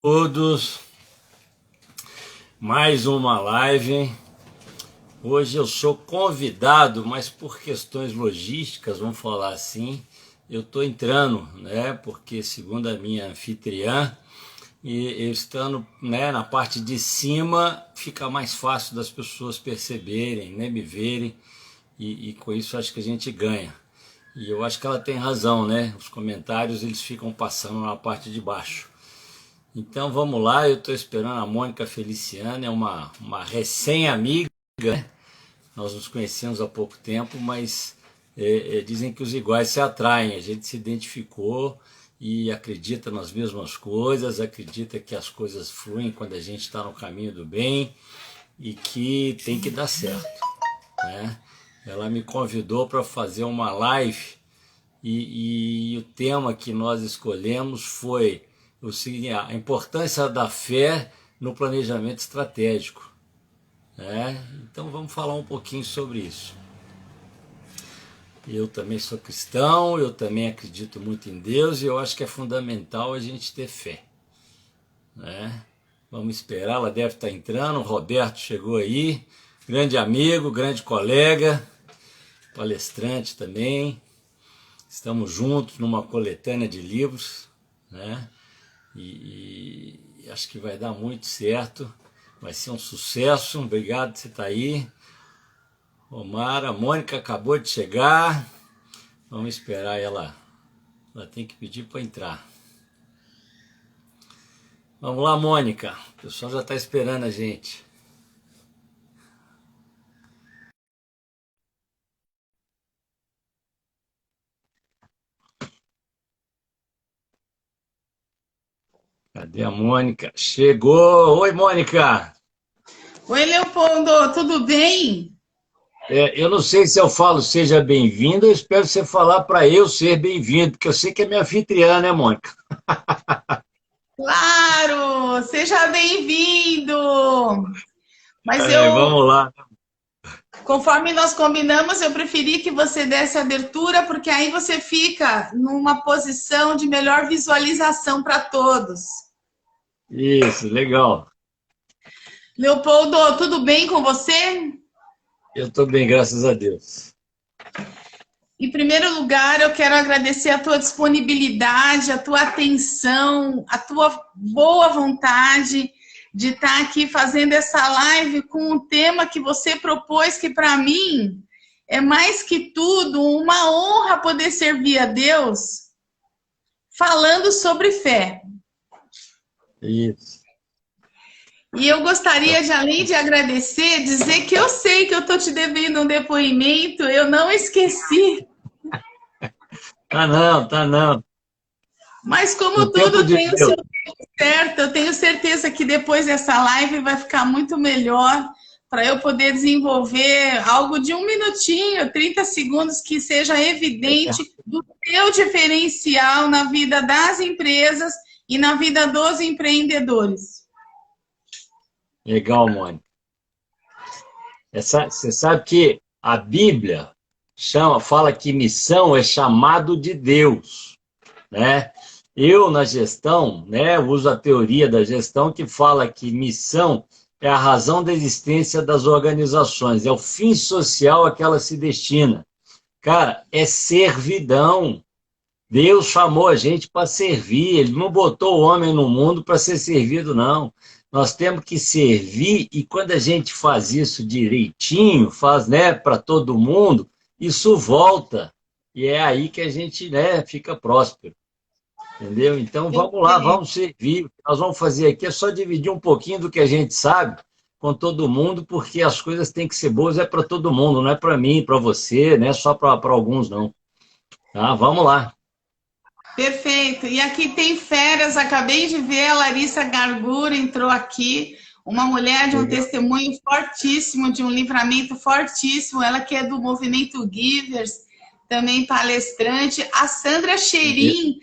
Todos, mais uma live. Hoje eu sou convidado, mas por questões logísticas, vamos falar assim, eu estou entrando, né? Porque segundo a minha anfitriã, e eu estando, né, na parte de cima, fica mais fácil das pessoas perceberem, né, me verem, e com isso acho que a gente ganha. E eu acho que ela tem razão, né? Os comentários eles ficam passando na parte de baixo. Então vamos lá, eu estou esperando a Mônica Feliciana, é uma recém-amiga, né? Nós nos conhecemos há pouco tempo, mas dizem que os iguais se atraem, a gente se identificou e acredita nas mesmas coisas, acredita que as coisas fluem quando a gente está no caminho do bem e que tem que dar certo, né? Ela me convidou para fazer uma live e o tema que nós escolhemos foi o seguinte: a importância da fé no planejamento estratégico, né? Então vamos falar um pouquinho sobre isso. Eu também sou cristão, eu também acredito muito em Deus e eu acho que é fundamental a gente ter fé, né? Vamos esperar, ela deve estar entrando. O Roberto chegou aí, grande amigo, grande colega, palestrante também. Estamos juntos numa coletânea de livros, né? E acho que vai dar muito certo, vai ser um sucesso. Obrigado por você estar aí. Omar, a Mônica acabou de chegar, vamos esperar ela tem que pedir para entrar. Vamos lá, Mônica, o pessoal já está esperando a gente. Cadê a Mônica? Chegou! Oi, Mônica! Oi, Leopoldo, tudo bem? Eu não sei se eu falo seja bem-vindo, eu espero você falar para eu ser bem-vindo, porque eu sei que é minha anfitriã, né, Mônica? Claro, seja bem-vindo. Mas eu, Vamos lá. conforme nós combinamos, eu preferi que você desse abertura, porque aí você fica numa posição de melhor visualização para todos. Isso, legal. Leopoldo, tudo bem com você? Eu estou bem, graças a Deus. Em primeiro lugar, eu quero agradecer a tua disponibilidade, a tua atenção, a tua boa vontade de estar aqui fazendo essa live com um tema que você propôs, que para mim é mais que tudo uma honra poder servir a Deus falando sobre fé. Isso. E eu gostaria de, além de agradecer, dizer que eu sei que eu estou te devendo um depoimento, eu não esqueci. Tá não, tá não. Mas No como tempo tudo de tem o seu Deus. tempo certo, eu tenho certeza que depois dessa live vai ficar muito melhor para eu poder desenvolver algo de 1 minutinho, 30 segundos, que seja evidente do teu diferencial na vida das empresas e na vida dos empreendedores. Legal, Mônica. Você sabe que a Bíblia fala que missão é chamado de Deus, né? Eu, na gestão, né, uso a teoria da gestão que fala que missão é a razão da existência das organizações, é o fim social a que ela se destina. Cara, é servidão. Deus chamou a gente para servir, Ele não botou o homem no mundo para ser servido, não. Nós temos que servir, e quando a gente faz isso direitinho, faz, né, para todo mundo, isso volta. E é aí que a gente, né, fica próspero. Entendeu? Então vamos lá, vamos servir. O que nós vamos fazer aqui é só dividir um pouquinho do que a gente sabe com todo mundo, porque as coisas têm que ser boas, é para todo mundo, não é para mim, para você, não é só para alguns, não. Tá? Vamos lá. Perfeito. E aqui tem férias, acabei de ver a Larissa Gargura entrou aqui, uma mulher de um testemunho fortíssimo, de um livramento fortíssimo, ela que é do movimento Givers, também palestrante. A Sandra Cherim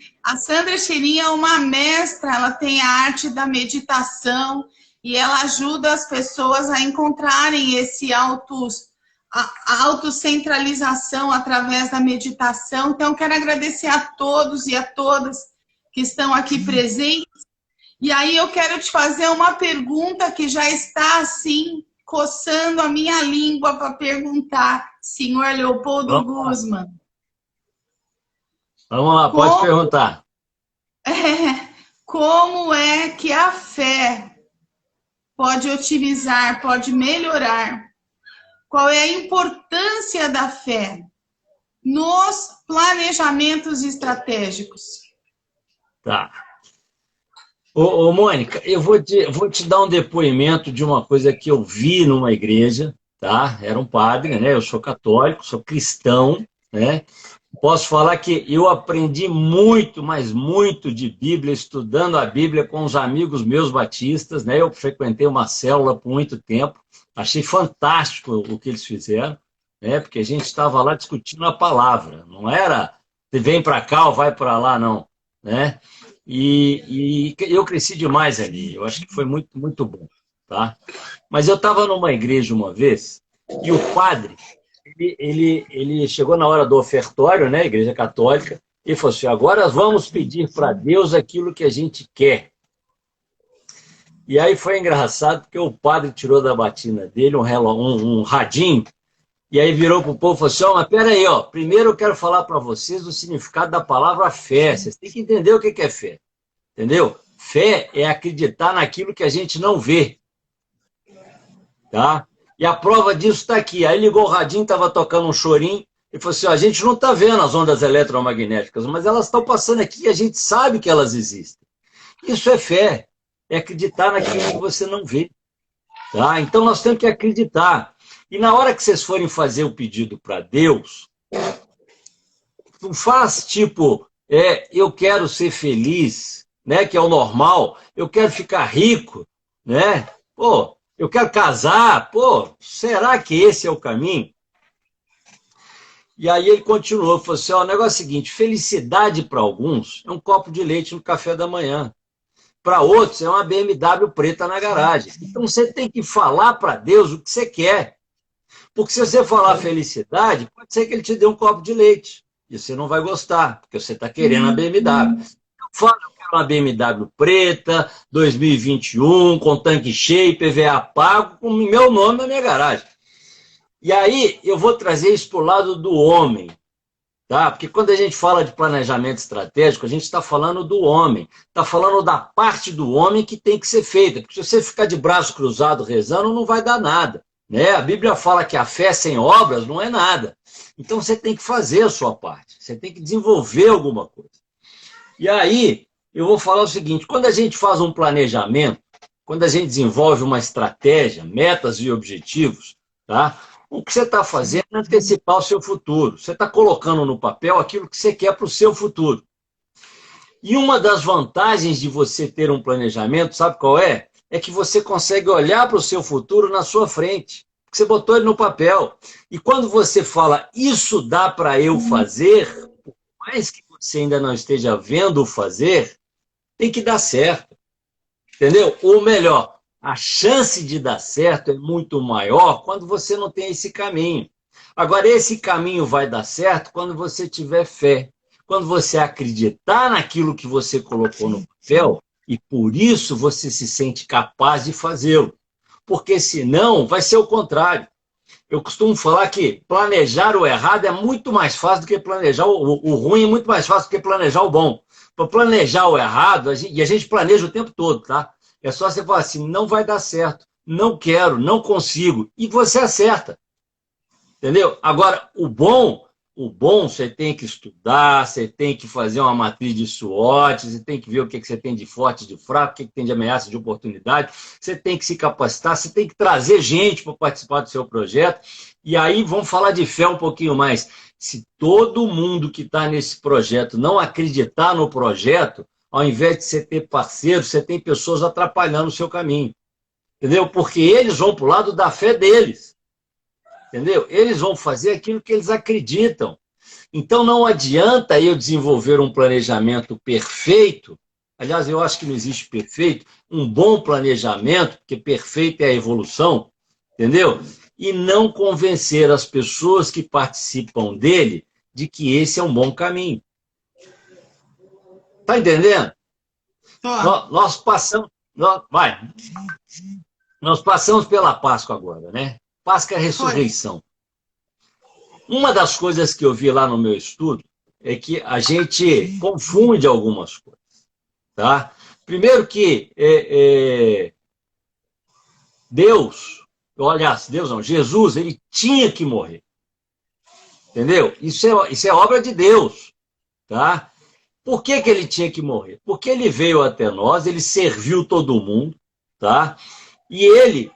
é uma mestra, ela tem a arte da meditação e ela ajuda as pessoas a encontrarem esse a autocentralização através da meditação. Então, quero agradecer a todos e a todas que estão aqui presentes. E aí eu quero te fazer uma pergunta que já está assim, coçando a minha língua para perguntar, senhor Leopoldo Guzman. Vamos lá, pode perguntar. Como é que a fé pode otimizar, pode melhorar? Qual é a importância da fé nos planejamentos estratégicos? Tá. Ô, Mônica, eu vou te dar um depoimento de uma coisa que eu vi numa igreja, tá? Era um padre, né? Eu sou católico, sou cristão, né? Posso falar que eu aprendi muito, mas muito de Bíblia, estudando a Bíblia com os amigos meus batistas, né? Eu frequentei uma célula por muito tempo, achei fantástico o que eles fizeram, né? Porque a gente estava lá discutindo a palavra, não era você vem para cá ou vai para lá, não, né? E eu cresci demais ali, eu acho que foi muito, muito bom, tá? Mas eu estava numa igreja uma vez e o padre, ele chegou na hora do ofertório, né, igreja católica, e falou assim, agora vamos pedir para Deus aquilo que a gente quer. E aí foi engraçado, porque o padre tirou da batina dele um radinho, e aí virou para o povo e falou assim, mas peraí, ó, primeiro eu quero falar para vocês o significado da palavra fé, vocês têm que entender o que é fé, entendeu? Fé é acreditar naquilo que a gente não vê, tá? E a prova disso está aqui. Aí ligou o radinho, estava tocando um chorinho, e falou assim, ó, a gente não está vendo as ondas eletromagnéticas, mas elas estão passando aqui e a gente sabe que elas existem. Isso é fé, é acreditar naquilo que você não vê. Tá? Então nós temos que acreditar. E na hora que vocês forem fazer o pedido para Deus, não faz tipo, eu quero ser feliz, né? Que é o normal, eu quero ficar rico, né? Pô, eu quero casar, pô, será que esse é o caminho? E aí ele continuou, falou assim, ó, o negócio é o seguinte, felicidade para alguns é um copo de leite no café da manhã. Para outros é uma BMW preta na garagem. Então você tem que falar para Deus o que você quer. Porque se você falar felicidade, pode ser que ele te dê um copo de leite. E você não vai gostar, porque você está querendo a BMW. Fala, eu quero uma BMW preta, 2021, com tanque cheio, PVA pago, com o meu nome na minha garagem. E aí eu vou trazer isso para o lado do homem. Tá? Porque quando a gente fala de planejamento estratégico, a gente está falando do homem, está falando da parte do homem que tem que ser feita, porque se você ficar de braço cruzado rezando, não vai dar nada. Né? A Bíblia fala que a fé sem obras não é nada. Então você tem que fazer a sua parte, você tem que desenvolver alguma coisa. E aí eu vou falar o seguinte, quando a gente faz um planejamento, quando a gente desenvolve uma estratégia, metas e objetivos, tá? O que você está fazendo é antecipar o seu futuro. Você está colocando no papel aquilo que você quer para o seu futuro. E uma das vantagens de você ter um planejamento, sabe qual é? É que você consegue olhar para o seu futuro na sua frente. Porque você botou ele no papel. E quando você fala, isso dá para eu fazer, por mais que você ainda não esteja vendo o fazer, tem que dar certo. Entendeu? Ou melhor, a chance de dar certo é muito maior quando você não tem esse caminho. Agora, esse caminho vai dar certo quando você tiver fé. Quando você acreditar naquilo que você colocou no papel, e por isso você se sente capaz de fazê-lo. Porque senão vai ser o contrário. Eu costumo falar que planejar o errado é muito mais fácil do que planejar o ruim, é muito mais fácil do que planejar o bom. Para planejar o errado, e a gente planeja o tempo todo, tá? É só você falar assim, não vai dar certo, não quero, não consigo, e você acerta. Entendeu? Agora, o bom você tem que estudar, você tem que fazer uma matriz de SWOT, você tem que ver o que você tem de forte, de fraco, o que tem de ameaça, de oportunidade, você tem que se capacitar, você tem que trazer gente para participar do seu projeto, e aí vamos falar de fé um pouquinho mais. Se todo mundo que está nesse projeto não acreditar no projeto, ao invés de você ter parceiros, você tem pessoas atrapalhando o seu caminho. Entendeu? Porque eles vão para o lado da fé deles. Entendeu? Eles vão fazer aquilo que eles acreditam. Então não adianta eu desenvolver um planejamento perfeito. Aliás, eu acho que não existe perfeito. Um bom planejamento, porque perfeito é a evolução. Entendeu? E não convencer as pessoas que participam dele de que esse é um bom caminho. Tá entendendo? Nós passamos... Nós passamos pela Páscoa agora, né? Páscoa é a ressurreição. Uma das coisas que eu vi lá no meu estudo é que a gente confunde algumas coisas, tá? Primeiro que Jesus, ele tinha que morrer. Entendeu? Isso é obra de Deus, tá? Por que ele tinha que morrer? Porque ele veio até nós, ele serviu todo mundo, tá? E ele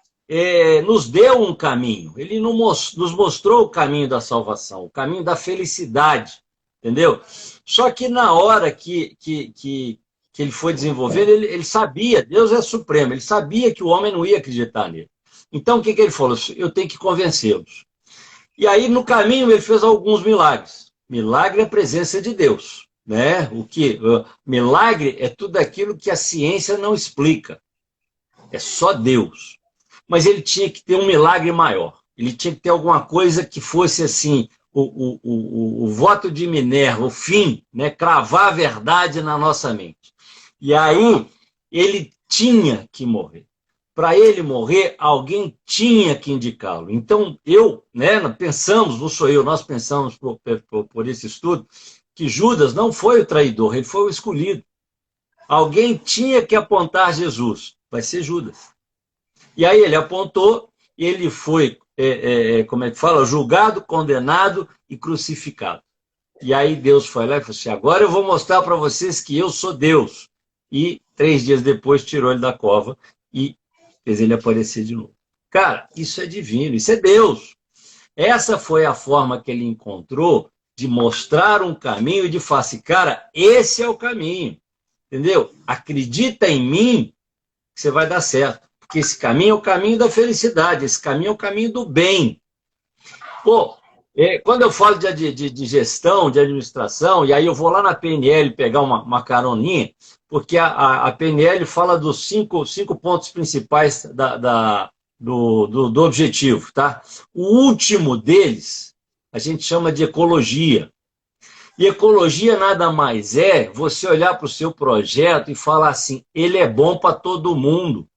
nos deu um caminho, ele nos mostrou o caminho da salvação, o caminho da felicidade, entendeu? Só que na hora que ele foi desenvolvendo, ele sabia, Deus é supremo, ele sabia que o homem não ia acreditar nele. Então o que ele falou? Eu tenho que convencê-los. E aí no caminho ele fez alguns milagres. Milagre é a presença de Deus, né? Milagre é tudo aquilo que a ciência não explica. É só Deus. Mas ele tinha que ter um milagre maior. Ele tinha que ter alguma coisa que fosse assim, o voto de Minerva, o fim, né? Cravar a verdade na nossa mente. E aí ele tinha que morrer. Para ele morrer, alguém tinha que indicá-lo. Então, não sou eu, nós pensamos por esse estudo, que Judas não foi o traidor, ele foi o escolhido. Alguém tinha que apontar Jesus, vai ser Judas. E aí ele apontou, ele foi, julgado, condenado e crucificado. E aí Deus foi lá e falou assim, agora eu vou mostrar para vocês que eu sou Deus. E 3 dias depois tirou ele da cova e fez ele aparecer de novo. Cara, isso é divino, isso é Deus. Essa foi a forma que ele encontrou de mostrar um caminho e de falar assim, cara, esse é o caminho. Entendeu? Acredita em mim que você vai dar certo. Porque esse caminho é o caminho da felicidade, esse caminho é o caminho do bem. Pô, quando eu falo de gestão, de administração, e aí eu vou lá na PNL pegar uma caroninha, porque a PNL fala dos cinco pontos principais do objetivo, tá? O último deles, a gente chama de ecologia. E ecologia nada mais é você olhar para o seu projeto e falar assim, ele é bom para todo mundo.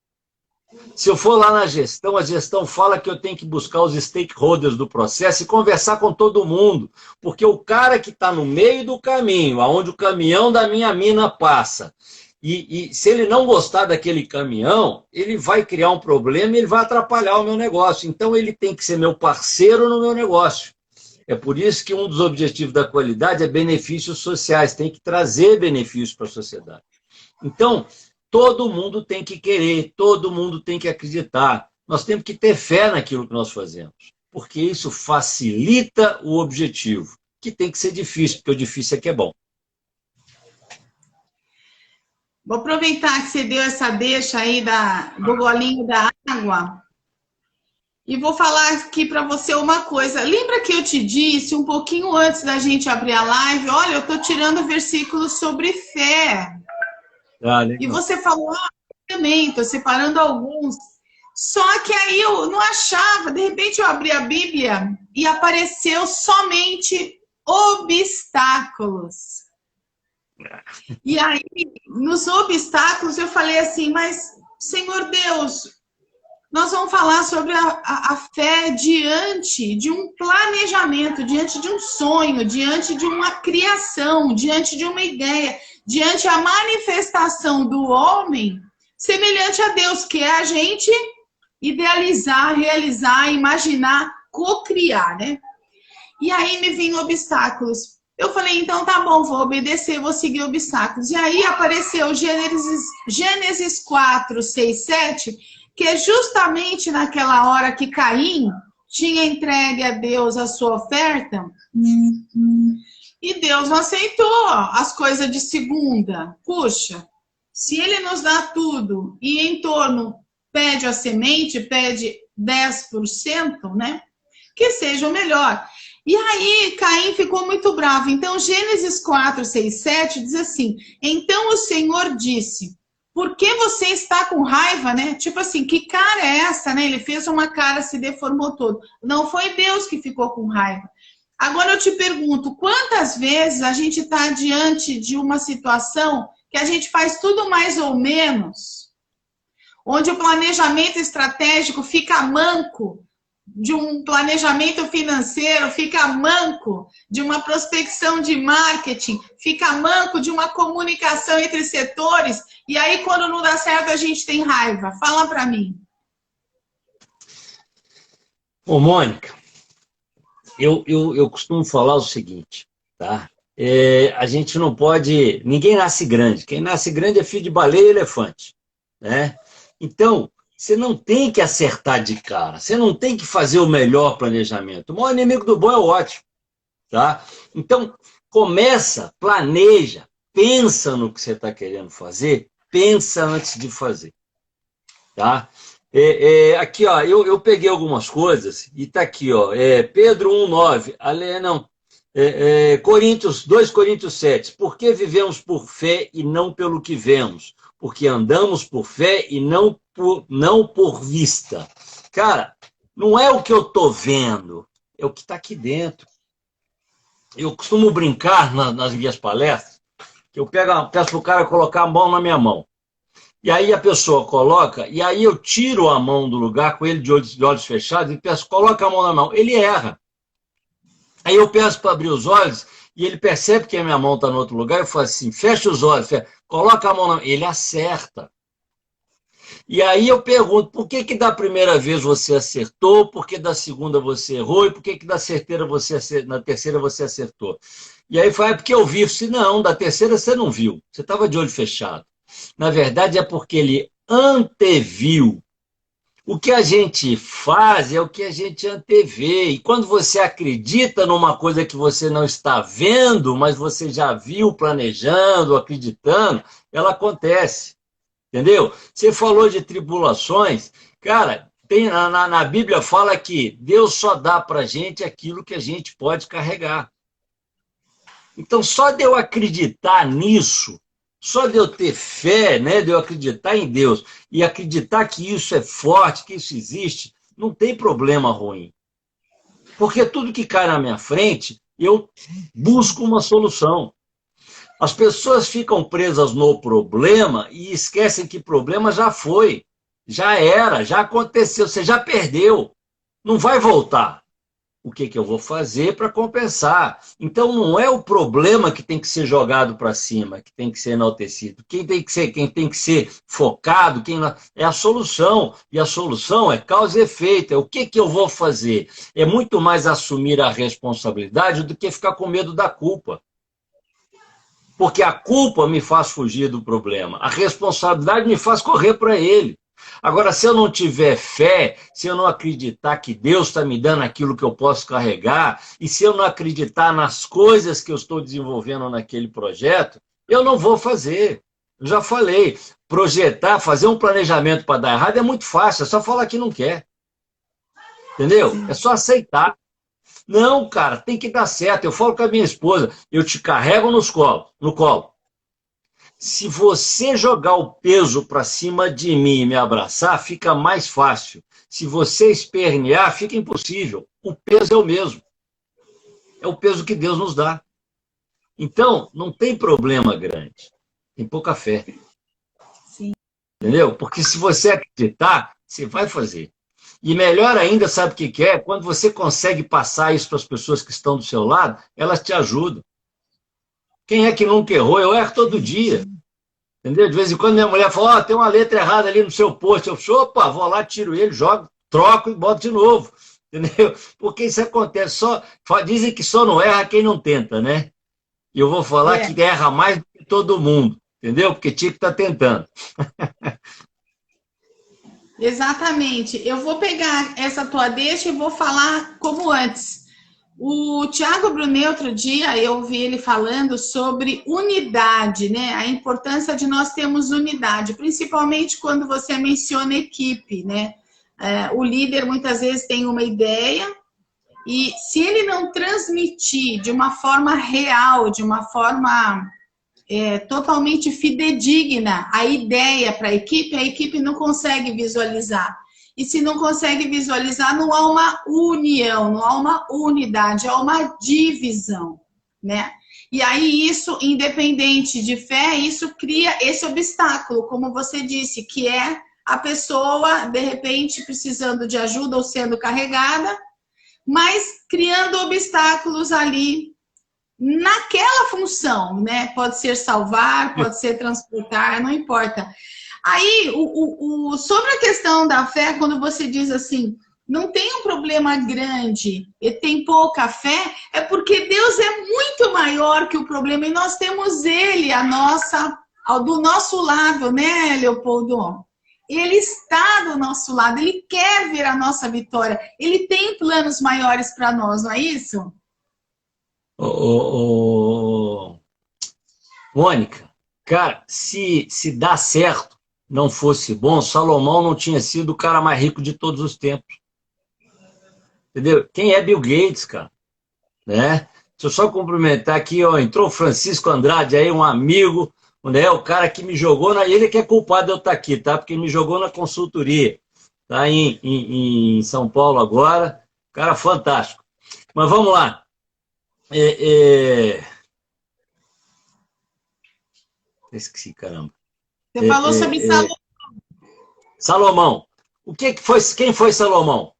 Se eu for lá na gestão, a gestão fala que eu tenho que buscar os stakeholders do processo e conversar com todo mundo. Porque o cara que está no meio do caminho, aonde o caminhão da minha mina passa, e se ele não gostar daquele caminhão, ele vai criar um problema e ele vai atrapalhar o meu negócio. Então ele tem que ser meu parceiro no meu negócio. É por isso que um dos objetivos da qualidade é benefícios sociais, tem que trazer benefícios para a sociedade. Então, todo mundo tem que querer, todo mundo tem que acreditar. Nós temos que ter fé naquilo que nós fazemos, porque isso facilita o objetivo, que tem que ser difícil, porque o difícil é que é bom. Vou aproveitar que você deu essa deixa aí do golinho da água e vou falar aqui para você uma coisa. Lembra que eu te disse um pouquinho antes da gente abrir a live, olha, eu estou tirando versículos sobre fé. E você falou, também, estou separando alguns. Só que aí eu não achava, de repente eu abri a Bíblia e apareceu somente obstáculos. E aí, nos obstáculos, eu falei assim, mas, Senhor Deus, nós vamos falar sobre a fé diante de um planejamento, diante de um sonho, diante de uma criação, diante de uma ideia, diante da manifestação do homem, semelhante a Deus, que é a gente idealizar, realizar, imaginar, cocriar, né? E aí me vinham obstáculos. Eu falei, então tá bom, vou obedecer, vou seguir obstáculos. E aí apareceu Gênesis 4, 6, 7, que é justamente naquela hora que Caim tinha entregue a Deus a sua oferta, e Deus não aceitou as coisas de segunda. Puxa, se ele nos dá tudo e em torno pede a semente, pede 10%, né? Que seja o melhor. E aí Caim ficou muito bravo. Então Gênesis 4, 6, 7 diz assim, então o Senhor disse, por que você está com raiva, né? Tipo assim, que cara é essa, né? Ele fez uma cara, se deformou todo. Não foi Deus que ficou com raiva. Agora eu te pergunto, quantas vezes a gente está diante de uma situação que a gente faz tudo mais ou menos, onde o planejamento estratégico fica manco de um planejamento financeiro, fica manco de uma prospecção de marketing, fica manco de uma comunicação entre setores, e aí quando não dá certo a gente tem raiva. Fala para mim. Ô, Mônica, eu costumo falar o seguinte, tá? A gente não pode... Ninguém nasce grande. Quem nasce grande é filho de baleia e elefante, né? Então, você não tem que acertar de cara. Você não tem que fazer o melhor planejamento. O maior inimigo do bom é o ótimo, tá? Então, começa, planeja, pensa no que você está querendo fazer, pensa antes de fazer, tá? Aqui, ó, eu peguei algumas coisas e tá aqui, ó, Pedro 1,9, não, 2 Coríntios 7, por que vivemos por fé e não pelo que vemos? Porque andamos por fé e não por vista. Cara, não é o que eu tô vendo, é o que está aqui dentro. Eu costumo brincar nas minhas palestras, que eu peço para o cara colocar a mão na minha mão. E aí a pessoa coloca, e aí eu tiro a mão do lugar com ele de olhos fechados e peço, coloca a mão na mão. Ele erra. Aí eu peço para abrir os olhos e ele percebe que a minha mão está no outro lugar. Eu falo assim, fecha os olhos, coloca a mão na mão. Ele acerta. E aí eu pergunto, por que da primeira vez você acertou, por que da segunda você errou e por que na terceira você acertou? E aí foi porque eu vi, se não, da terceira você não viu, você estava de olho fechado. Na verdade é porque ele anteviu. O que a gente faz é o que a gente antevê. E quando você acredita numa coisa que você não está vendo, mas você já viu planejando, acreditando, ela acontece. Entendeu? Você falou de tribulações. Cara, na Bíblia fala que Deus só dá para a gente aquilo que a gente pode carregar. Então, só de eu acreditar nisso, só de eu ter fé, né, de eu acreditar em Deus e acreditar que isso é forte, que isso existe, não tem problema ruim. Porque tudo que cai na minha frente, eu busco uma solução. As pessoas ficam presas no problema e esquecem que o problema já foi, já era, já aconteceu, você já perdeu, não vai voltar. O que eu vou fazer para compensar? Então, não é o problema que tem que ser jogado para cima, que tem que ser enaltecido. Quem tem que ser focado é a solução. E a solução é causa e efeito. É o que eu vou fazer? É muito mais assumir a responsabilidade do que ficar com medo da culpa. Porque a culpa me faz fugir do problema. A responsabilidade me faz correr para ele. Agora, se eu não tiver fé, se eu não acreditar que Deus está me dando aquilo que eu posso carregar, e se eu não acreditar nas coisas que eu estou desenvolvendo naquele projeto, eu não vou fazer. Eu já falei, projetar, fazer um planejamento para dar errado é muito fácil, é só falar que não quer. Entendeu? É só aceitar. Não, cara, tem que dar certo. Eu falo com a minha esposa, eu te carrego no colo. Se você jogar o peso para cima de mim e me abraçar, fica mais fácil. Se você espernear, fica impossível. O peso é o mesmo. É o peso que Deus nos dá. Então, não tem problema grande. Tem pouca fé. Sim. Entendeu? Porque se você acreditar, você vai fazer. E melhor ainda, sabe o que é? Quando você consegue passar isso para as pessoas que estão do seu lado, elas te ajudam. Quem é que nunca errou? Eu erro todo dia. Entendeu? De vez em quando minha mulher fala, tem uma letra errada ali no seu post. Eu falo, opa, vou lá, tiro ele, jogo, troco e boto de novo. Entendeu? Porque isso acontece. Dizem que só não erra quem não tenta, né? E eu vou falar que erra mais do que todo mundo. Entendeu? Porque tinha que estar tentando. Exatamente. Eu vou pegar essa tua deixa e vou falar como antes. O Thiago Brunet, outro dia, eu ouvi ele falando sobre unidade, né? A importância de nós termos unidade, principalmente quando você menciona equipe, né? O líder muitas vezes tem uma ideia e se ele não transmitir de uma forma real, de uma forma totalmente fidedigna a ideia para a equipe não consegue visualizar. E se não consegue visualizar, não há uma união, não há uma unidade, há uma divisão, né? E aí isso, independente de fé, isso cria esse obstáculo, como você disse, que é a pessoa, de repente, precisando de ajuda ou sendo carregada, mas criando obstáculos ali naquela função, né? Pode ser salvar, pode ser transportar, não importa. Aí, sobre a questão da fé, quando você diz assim, não tem um problema grande e tem pouca fé, é porque Deus é muito maior que o problema e nós temos Ele, do nosso lado, né, Leopoldo? Ele está do nosso lado, Ele quer ver a nossa vitória, Ele tem planos maiores para nós, não é isso? Mônica, cara, se dá certo, não fosse bom, Salomão não tinha sido o cara mais rico de todos os tempos. Entendeu? Quem é Bill Gates, cara? Né? Deixa eu só cumprimentar aqui, ó, entrou o Francisco Andrade aí, um amigo, né, o cara que me jogou, ele que é culpado de eu estar aqui, tá? Porque ele me jogou na consultoria, tá em São Paulo agora, cara fantástico. Mas vamos lá. Esqueci, caramba. Você falou sobre Salomão. Salomão. Quem foi Salomão?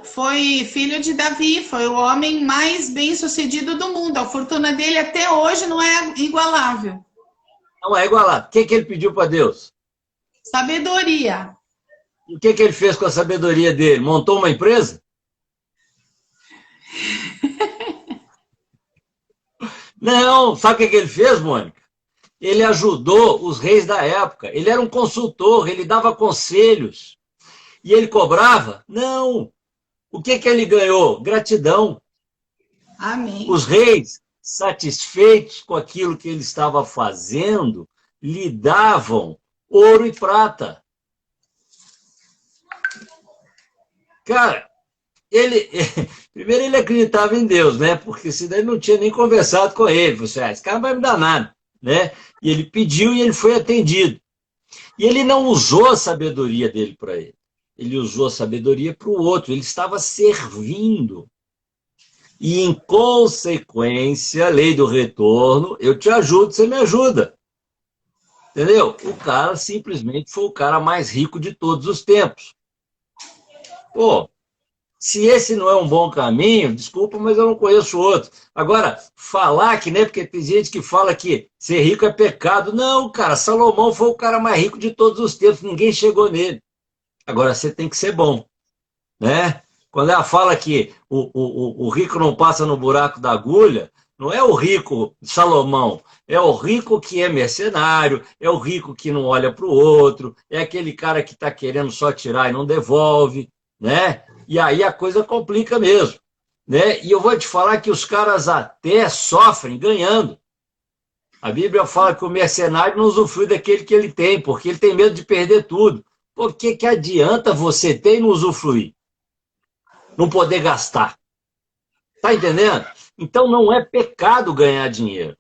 Foi filho de Davi, foi o homem mais bem-sucedido do mundo. A fortuna dele até hoje não é igualável. Não é igualável. O que ele pediu para Deus? Sabedoria. E o que ele fez com a sabedoria dele? Montou uma empresa? Não, sabe o que ele fez, Mônica? Ele ajudou os reis da época. Ele era um consultor, ele dava conselhos. E ele cobrava? Não. O que ele ganhou? Gratidão. Amém. Os reis, satisfeitos com aquilo que ele estava fazendo, lhe davam ouro e prata. Cara, primeiro ele acreditava em Deus, né? Porque senão ele não tinha nem conversado com ele. Falei assim, esse cara não vai me dar nada, né? E ele pediu e ele foi atendido. E ele não usou a sabedoria dele para ele. Ele usou a sabedoria para o outro. Ele estava servindo. E, em consequência, a lei do retorno, eu te ajudo, você me ajuda. Entendeu? O cara simplesmente foi o cara mais rico de todos os tempos. Pô, se esse não é um bom caminho, desculpa, mas eu não conheço outro. Agora, falar que, né, porque tem gente que fala que ser rico é pecado. Não, cara, Salomão foi o cara mais rico de todos os tempos, ninguém chegou nele. Agora, você tem que ser bom, né? Quando ela fala que o rico não passa no buraco da agulha, não é o rico Salomão, é o rico que é mercenário, é o rico que não olha para o outro, é aquele cara que está querendo só tirar e não devolve, né? E aí a coisa complica mesmo, né? E eu vou te falar que os caras até sofrem ganhando. A Bíblia fala que o mercenário não usufrui daquele que ele tem, porque ele tem medo de perder tudo. Por que adianta você ter e não usufruir? Não poder gastar. Tá entendendo? Então não é pecado ganhar dinheiro.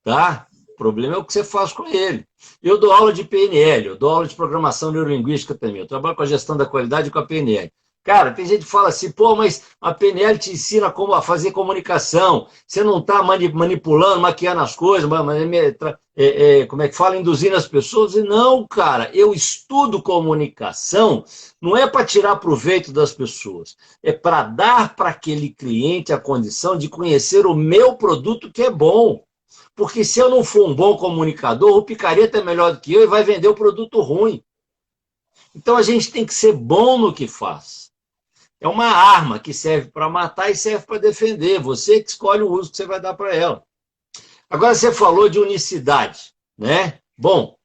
Tá? O problema é o que você faz com ele. Eu dou aula de PNL, eu dou aula de programação neurolinguística também. Eu trabalho com a gestão da qualidade e com a PNL. Cara, tem gente que fala assim, pô, mas a PNL te ensina como a fazer comunicação. Você não está manipulando, maquiando as coisas, como é que fala, induzindo as pessoas. E não, cara, eu estudo comunicação, não é para tirar proveito das pessoas, é para dar para aquele cliente a condição de conhecer o meu produto que é bom. Porque se eu não for um bom comunicador, o picareta é melhor do que eu e vai vender o produto ruim. Então a gente tem que ser bom no que faz. É uma arma que serve para matar e serve para defender. Você que escolhe o uso que você vai dar para ela. Agora você falou de unicidade, né? Bom,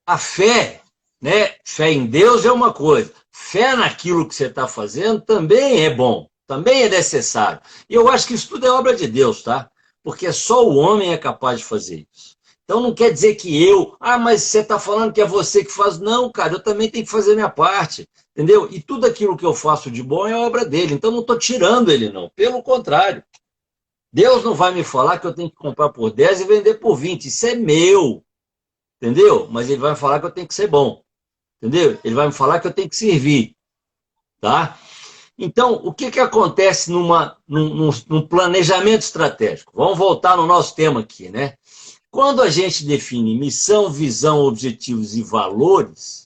a fé, né? Fé em Deus é uma coisa. Fé naquilo que você está fazendo também é bom, também é necessário. E eu acho que isso tudo é obra de Deus, tá? Porque só o homem é capaz de fazer isso. Então não quer dizer que mas você está falando que é você que faz. Não, cara, eu também tenho que fazer a minha parte, entendeu? E tudo aquilo que eu faço de bom é obra dele, então não estou tirando ele, não. Pelo contrário. Deus não vai me falar que eu tenho que comprar por 10 e vender por 20. Isso é meu, entendeu? Mas ele vai me falar que eu tenho que ser bom, entendeu? Ele vai me falar que eu tenho que servir, tá? Então, o que acontece num planejamento estratégico? Vamos voltar no nosso tema aqui, né? Quando a gente define missão, visão, objetivos e valores,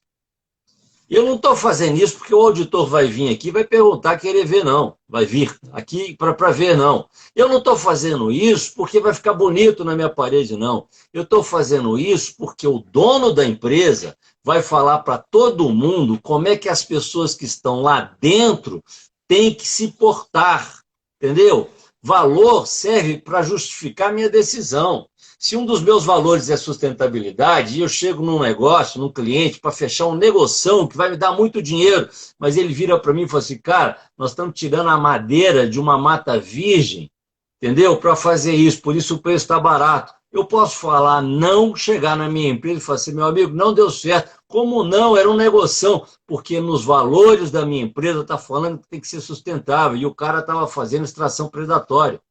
eu não estou fazendo isso porque o auditor vai vir aqui e vai perguntar, querer ver, não. Vai vir aqui para ver, não. Eu não estou fazendo isso porque vai ficar bonito na minha parede, não. Eu estou fazendo isso porque o dono da empresa vai falar para todo mundo como é que as pessoas que estão lá dentro têm que se portar, entendeu? Valor serve para justificar minha decisão. Se um dos meus valores é sustentabilidade, e eu chego num negócio, num cliente, para fechar um negoção que vai me dar muito dinheiro, mas ele vira para mim e fala assim, cara, nós estamos tirando a madeira de uma mata virgem, entendeu? Para fazer isso, por isso o preço está barato. Eu posso falar, não chegar na minha empresa e falar assim, meu amigo, não deu certo. Como não? Era um negoção, porque nos valores da minha empresa está falando que tem que ser sustentável, e o cara estava fazendo extração predatória.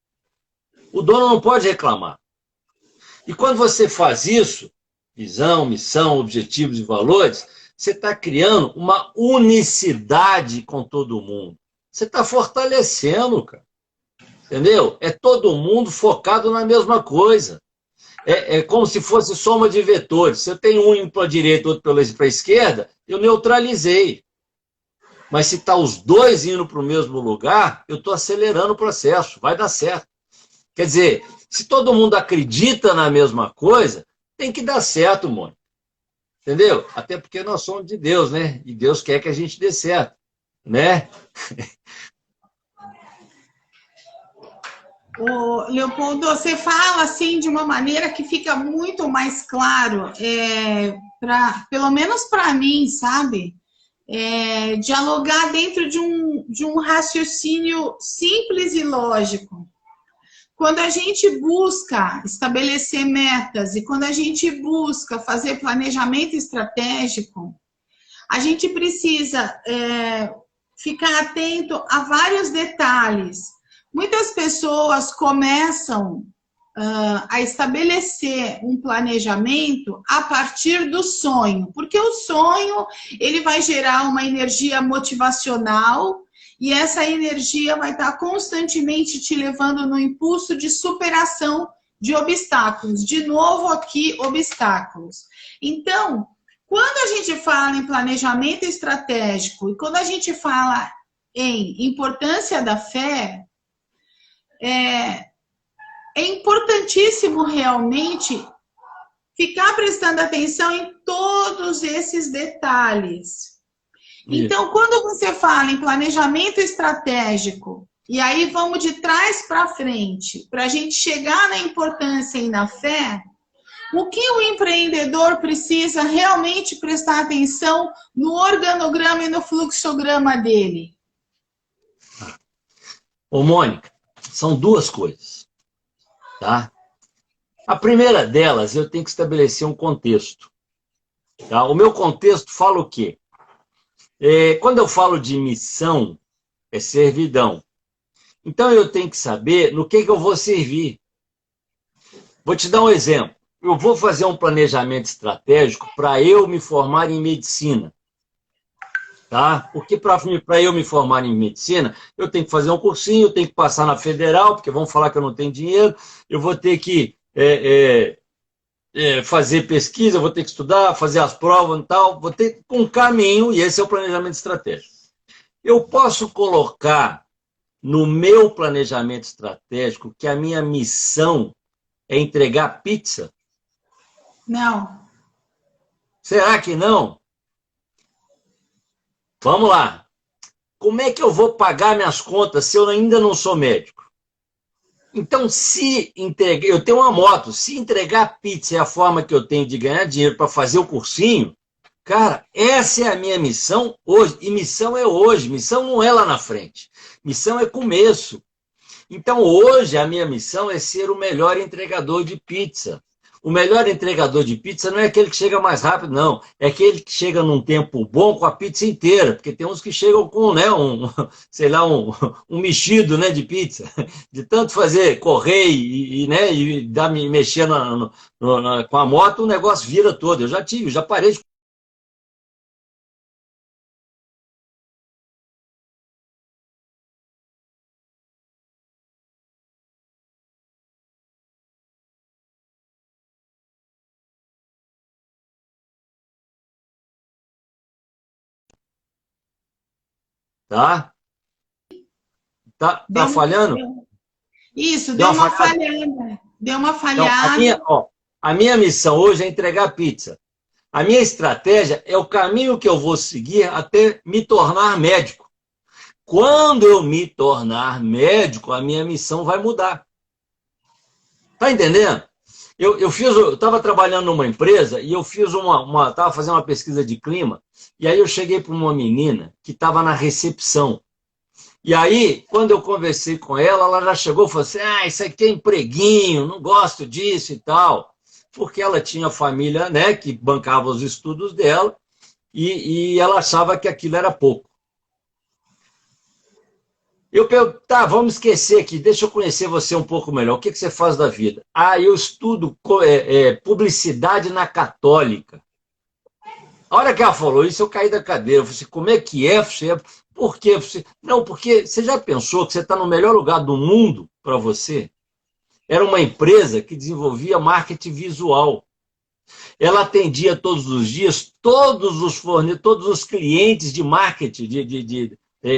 O dono não pode reclamar. E quando você faz isso, visão, missão, objetivos e valores, você está criando uma unicidade com todo mundo. Você está fortalecendo, cara. Entendeu? É todo mundo focado na mesma coisa. É como se fosse soma de vetores. Se eu tenho um indo para a direita e outro para a esquerda, eu neutralizei. Mas se está os dois indo para o mesmo lugar, eu estou acelerando o processo. Vai dar certo. Quer dizer, se todo mundo acredita na mesma coisa, tem que dar certo, Mônica. Entendeu? Até porque nós somos de Deus, né? E Deus quer que a gente dê certo, né? Ô, Leopoldo, você fala assim de uma maneira que fica muito mais claro, pelo menos para mim, sabe? Dialogar dentro de um raciocínio simples e lógico. Quando a gente busca estabelecer metas e quando a gente busca fazer planejamento estratégico, a gente precisa ficar atento a vários detalhes. Muitas pessoas começam a estabelecer um planejamento a partir do sonho, porque o sonho ele vai gerar uma energia motivacional e essa energia vai estar constantemente te levando no impulso de superação de obstáculos. De novo aqui, obstáculos. Então, quando a gente fala em planejamento estratégico e quando a gente fala em importância da fé, é importantíssimo realmente ficar prestando atenção em todos esses detalhes. Então, quando você fala em planejamento estratégico, e aí vamos de trás para frente, para a gente chegar na importância e na fé, o que o empreendedor precisa realmente prestar atenção no organograma e no fluxograma dele? Ô, Mônica, são duas coisas, tá? A primeira delas, eu tenho que estabelecer um contexto. Tá? O meu contexto fala o quê? Quando eu falo de missão, é servidão. Então, eu tenho que saber no que eu vou servir. Vou te dar um exemplo. Eu vou fazer um planejamento estratégico para eu me formar em medicina. Tá? Porque para eu me formar em medicina, eu tenho que fazer um cursinho, eu tenho que passar na federal, porque vão falar que eu não tenho dinheiro, eu vou ter que fazer pesquisa, vou ter que estudar, fazer as provas e tal, vou ter um caminho, e esse é o planejamento estratégico. Eu posso colocar no meu planejamento estratégico que a minha missão é entregar pizza? Não. Será que não? Vamos lá. Como é que eu vou pagar minhas contas se eu ainda não sou médico? Então, eu tenho uma moto, se entregar pizza é a forma que eu tenho de ganhar dinheiro para fazer o cursinho, cara, essa é a minha missão hoje. E missão é hoje, missão não é lá na frente. Missão é começo. Então, hoje, a minha missão é ser o melhor entregador de pizza. O melhor entregador de pizza não é aquele que chega mais rápido, não. É aquele que chega num tempo bom com a pizza inteira. Porque tem uns que chegam com, né, um mexido, né, de pizza. De tanto correr e mexer com a moto, o negócio vira todo. Eu já parei de tá? Tá falhando? Isso, deu uma falhada. Deu uma falhada. Então, a minha missão hoje é entregar pizza. A minha estratégia é o caminho que eu vou seguir até me tornar médico. Quando eu me tornar médico, a minha missão vai mudar. Tá entendendo? Eu estava trabalhando numa empresa e eu fiz estava fazendo uma pesquisa de clima, e aí eu cheguei para uma menina que estava na recepção. E aí, quando eu conversei com ela, ela já chegou e falou assim, isso aqui é empreguinho, não gosto disso e tal. Porque ela tinha família, né, que bancava os estudos dela, e ela achava que aquilo era pouco. Eu pergunto, tá, vamos esquecer aqui, deixa eu conhecer você um pouco melhor. O que você faz da vida? Eu estudo publicidade na Católica. A hora que ela falou isso, eu caí da cadeira. Eu falei assim, como é que é? Por quê? Não, porque você já pensou que você está no melhor lugar do mundo para você? Era uma empresa que desenvolvia marketing visual. Ela atendia todos os dias todos os clientes de marketing,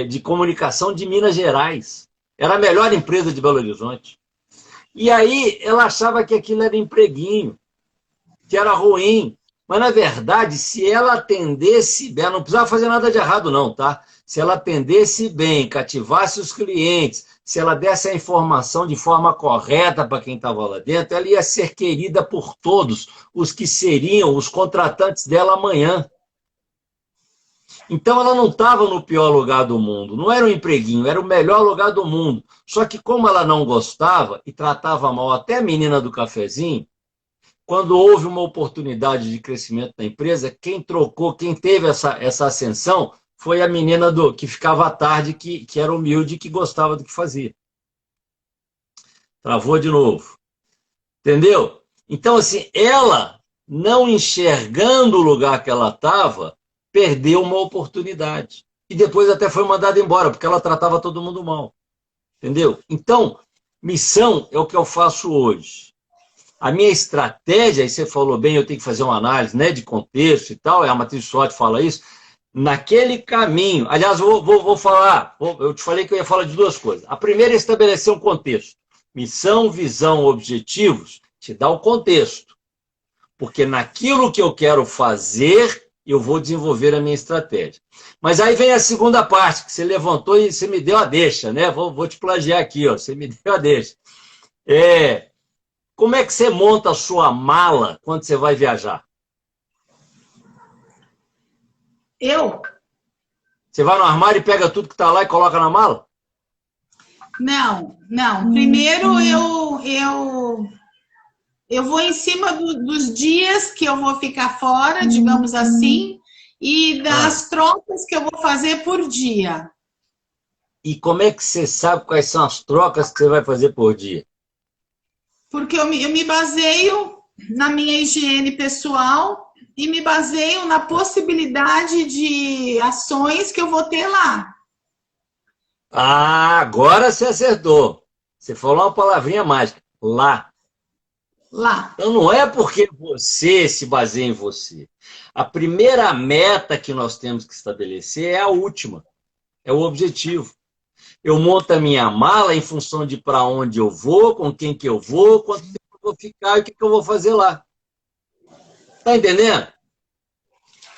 de comunicação de Minas Gerais. Era a melhor empresa de Belo Horizonte. E aí ela achava que aquilo era empreguinho, que era ruim. Mas, na verdade, se ela atendesse bem, ela não precisava fazer nada de errado, não, tá? Se ela atendesse bem, cativasse os clientes, se ela desse a informação de forma correta para quem estava lá dentro, ela ia ser querida por todos os que seriam os contratantes dela amanhã. Então, ela não estava no pior lugar do mundo, não era um empreguinho, era o melhor lugar do mundo. Só que, como ela não gostava e tratava mal até a menina do cafezinho, quando houve uma oportunidade de crescimento na empresa, quem teve essa ascensão foi a menina que ficava à tarde, que era humilde e que gostava do que fazia. Travou de novo. Entendeu? Então, assim, ela, não enxergando o lugar que ela estava, perdeu uma oportunidade. E depois até foi mandada embora, porque ela tratava todo mundo mal. Entendeu? Então, missão é o que eu faço hoje. A minha estratégia, e você falou bem, eu tenho que fazer uma análise, né, de contexto e tal, a matriz SWOT fala isso, naquele caminho. Aliás, vou falar, eu te falei que eu ia falar de duas coisas. A primeira é estabelecer um contexto. Missão, visão, objetivos, te dá o contexto. Porque naquilo que eu quero fazer, eu vou desenvolver a minha estratégia. Mas aí vem a segunda parte, que você levantou e você me deu a deixa, né? Vou te plagiar aqui, ó, você me deu a deixa. Como é que você monta a sua mala quando você vai viajar? Você vai no armário e pega tudo que está lá e coloca na mala? Não. Primeiro eu vou em cima dos dias que eu vou ficar fora, digamos assim, e das trocas que eu vou fazer por dia. E como é que você sabe quais são as trocas que você vai fazer por dia? Porque eu me baseio na minha higiene pessoal e me baseio na possibilidade de ações que eu vou ter lá. Agora você acertou. Você falou uma palavrinha mágica. Lá. Então não é porque você se baseia em você. A primeira meta que nós temos que estabelecer é a última. É o objetivo. Eu monto a minha mala em função de para onde eu vou, com quem que eu vou, quanto tempo eu vou ficar e o que eu vou fazer lá. Tá entendendo?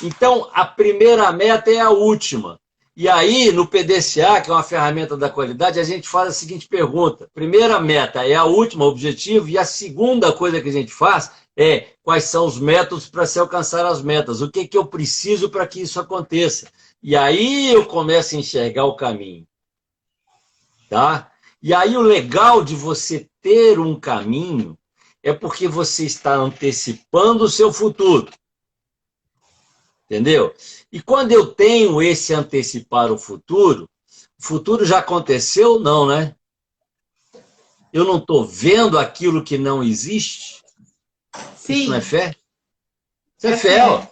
Então, a primeira meta é a última. E aí, no PDCA, que é uma ferramenta da qualidade, a gente faz a seguinte pergunta. Primeira meta é a última, objetivo, e a segunda coisa que a gente faz é quais são os métodos para se alcançar as metas. O que eu preciso para que isso aconteça? E aí eu começo a enxergar o caminho. Tá? E aí o legal de você ter um caminho é porque você está antecipando o seu futuro. Entendeu? E quando eu tenho esse antecipar o futuro já aconteceu? Não, né? Eu não estou vendo aquilo que não existe? Sim. Isso não é fé? Isso é fé, ó.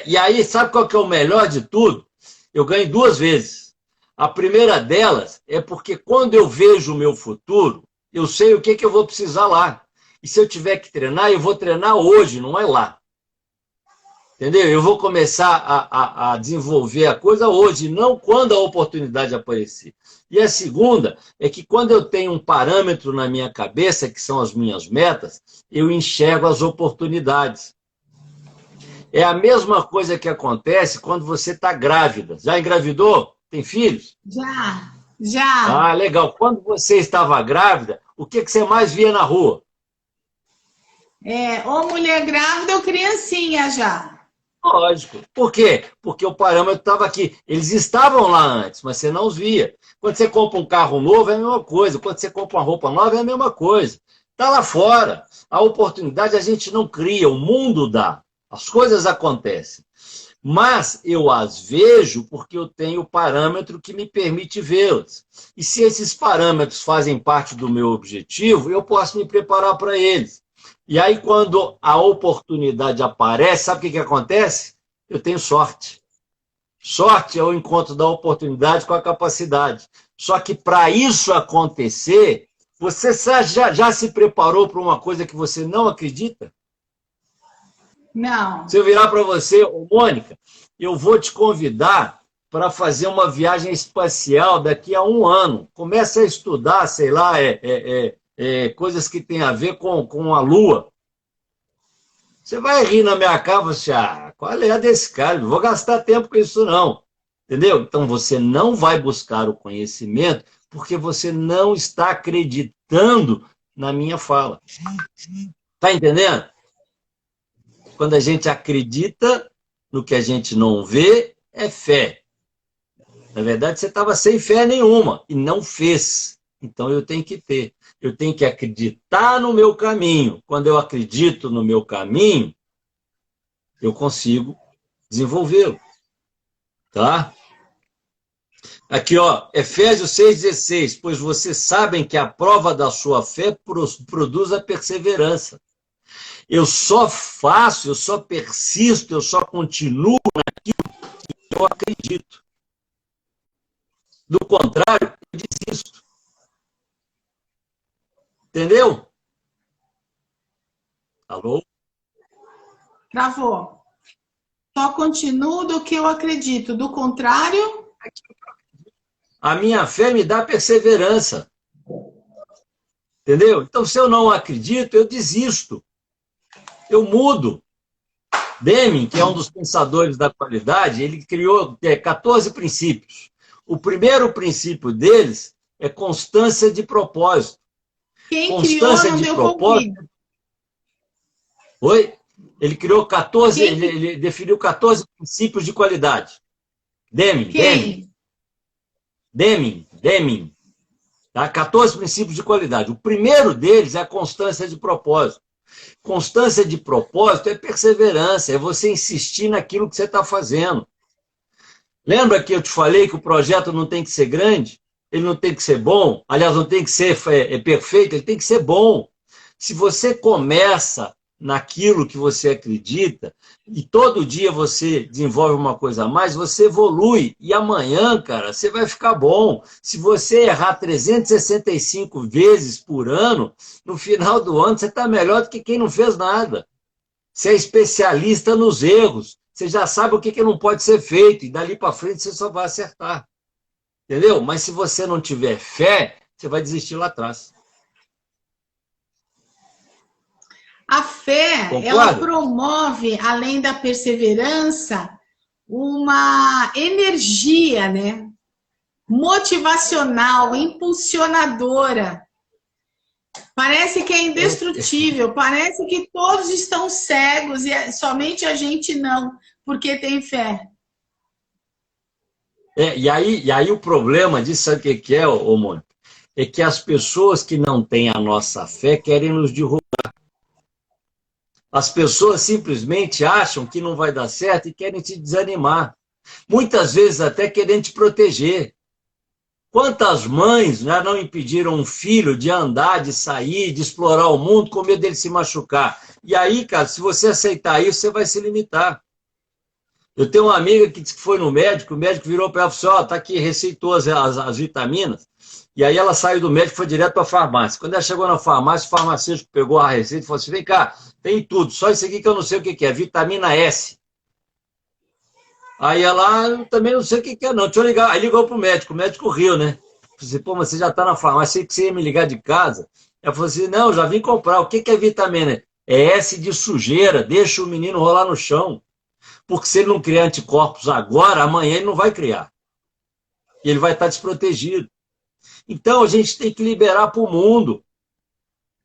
E aí, sabe qual que é o melhor de tudo? Eu ganho 2 vezes. A primeira delas é porque quando eu vejo o meu futuro, eu sei o que eu vou precisar lá. E se eu tiver que treinar, eu vou treinar hoje, não é lá. Entendeu? Eu vou começar a desenvolver a coisa hoje, não quando a oportunidade aparecer. E a segunda é que quando eu tenho um parâmetro na minha cabeça, que são as minhas metas, eu enxergo as oportunidades. É a mesma coisa que acontece quando você está grávida. Já engravidou? Tem filhos? Já. Ah, legal. Quando você estava grávida, o que você mais via na rua? Ou mulher grávida ou criancinha já. Lógico. Por quê? Porque o parâmetro estava aqui. Eles estavam lá antes, mas você não os via. Quando você compra um carro novo, é a mesma coisa. Quando você compra uma roupa nova, é a mesma coisa. Está lá fora. A oportunidade a gente não cria, o mundo dá. As coisas acontecem. Mas eu as vejo porque eu tenho o parâmetro que me permite vê-las. E se esses parâmetros fazem parte do meu objetivo, eu posso me preparar para eles. E aí, quando a oportunidade aparece, sabe o que acontece? Eu tenho sorte. Sorte é o encontro da oportunidade com a capacidade. Só que para isso acontecer, você já se preparou para uma coisa que você não acredita? Não. Se eu virar para você, ô, Mônica, eu vou te convidar para fazer uma viagem espacial daqui a 1 ano. Comece a estudar, sei lá, coisas que têm a ver com a Lua. Você vai rir na minha cara, você, qual é a desse cara? Não vou gastar tempo com isso, não. Entendeu? Então, você não vai buscar o conhecimento porque você não está acreditando na minha fala. Está entendendo? Quando a gente acredita no que a gente não vê, é fé. Na verdade, você estava sem fé nenhuma e não fez. Então, eu tenho que ter. Eu tenho que acreditar no meu caminho. Quando eu acredito no meu caminho, eu consigo desenvolvê-lo. Tá? Aqui, ó, Efésios 6,16. Pois vocês sabem que a prova da sua fé produz a perseverança. Eu só faço, eu só persisto, eu só continuo naquilo que eu acredito. Do contrário, eu desisto. Entendeu? Alô? Travou. Só continuo do que eu acredito. Do contrário... A minha fé me dá perseverança. Entendeu? Então, se eu não acredito, eu desisto. Eu mudo. Deming, que é um dos pensadores da qualidade, ele criou 14 princípios. O primeiro princípio deles é constância de propósito. Quem constância criou, de propósito. Oi? Ele criou 14, ele definiu 14 princípios de qualidade. Deming. Tá? 14 princípios de qualidade. O primeiro deles é a constância de propósito. Constância de propósito é perseverança, é você insistir naquilo que você está fazendo. Lembra que eu te falei que o projeto não tem que ser grande? Ele não tem que ser bom? Aliás, não tem que ser perfeito, ele tem que ser bom. Se você começa naquilo que você acredita e todo dia você desenvolve uma coisa a mais, você evolui. E amanhã, cara, você vai ficar bom. Se você errar 365 vezes por ano, no final do ano você está melhor do que quem não fez nada. Você é especialista nos erros. Você já sabe o que não pode ser feito e dali para frente você só vai acertar. Entendeu? Mas se você não tiver fé, você vai desistir lá atrás. A fé, Concorda? ela promove, além da perseverança, uma energia, né? Motivacional, impulsionadora. Parece que é indestrutível, parece que todos estão cegos e somente a gente não, porque tem fé. E aí o problema disso, sabe o que é, ô Mônica? É que as pessoas que não têm a nossa fé querem nos derrubar. As pessoas simplesmente acham que não vai dar certo e querem te desanimar. Muitas vezes até querem te proteger. Quantas mães já não impediram um filho de andar, de sair, de explorar o mundo com medo dele se machucar? E aí, cara, se você aceitar isso, você vai se limitar. Eu tenho uma amiga que disse que foi no médico, o médico virou para ela e falou assim, tá aqui, receitou as vitaminas. E aí ela saiu do médico e foi direto para a farmácia. Quando ela chegou na farmácia, o farmacêutico pegou a receita e falou assim, vem cá, tem tudo, só isso aqui que eu não sei o que é, vitamina S. Aí ela, eu também não sei o que é, não. Deixa eu ligar. Aí ligou pro médico, o médico riu, né? Falei assim, pô, mas você já tá na farmácia, achei que você ia me ligar de casa. Ela falou assim, não, já vim comprar. O que é vitamina? É S de sujeira, deixa o menino rolar no chão. Porque se ele não criar anticorpos agora, amanhã ele não vai criar. E ele vai estar desprotegido. Então a gente tem que liberar para o mundo.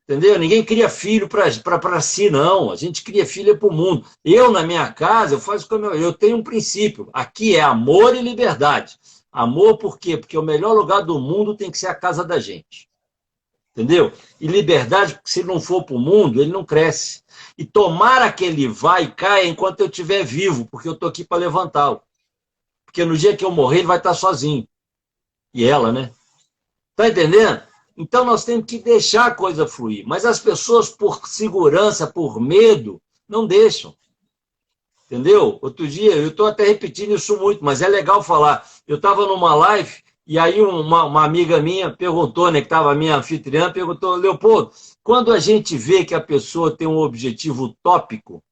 Entendeu? Ninguém cria filho para si, não. A gente cria filho para o mundo. Eu, na minha casa, eu faço como eu tenho um princípio. Aqui é amor e liberdade. Amor por quê? Porque o melhor lugar do mundo tem que ser a casa da gente. Entendeu? E liberdade, porque se ele não for para o mundo, ele não cresce. E tomara que ele vá e caia enquanto eu estiver vivo, porque eu estou aqui para levantá-lo. Porque no dia que eu morrer, ele vai estar sozinho. E ela, né? Tá entendendo? Então nós temos que deixar a coisa fluir. Mas as pessoas, por segurança, por medo, não deixam. Entendeu? Outro dia, eu estou até repetindo isso muito, mas é legal falar. Eu estava numa live e aí uma amiga minha perguntou, né, que estava a minha anfitriã, perguntou, Leopoldo, quando a gente vê que a pessoa tem um objetivo utópico,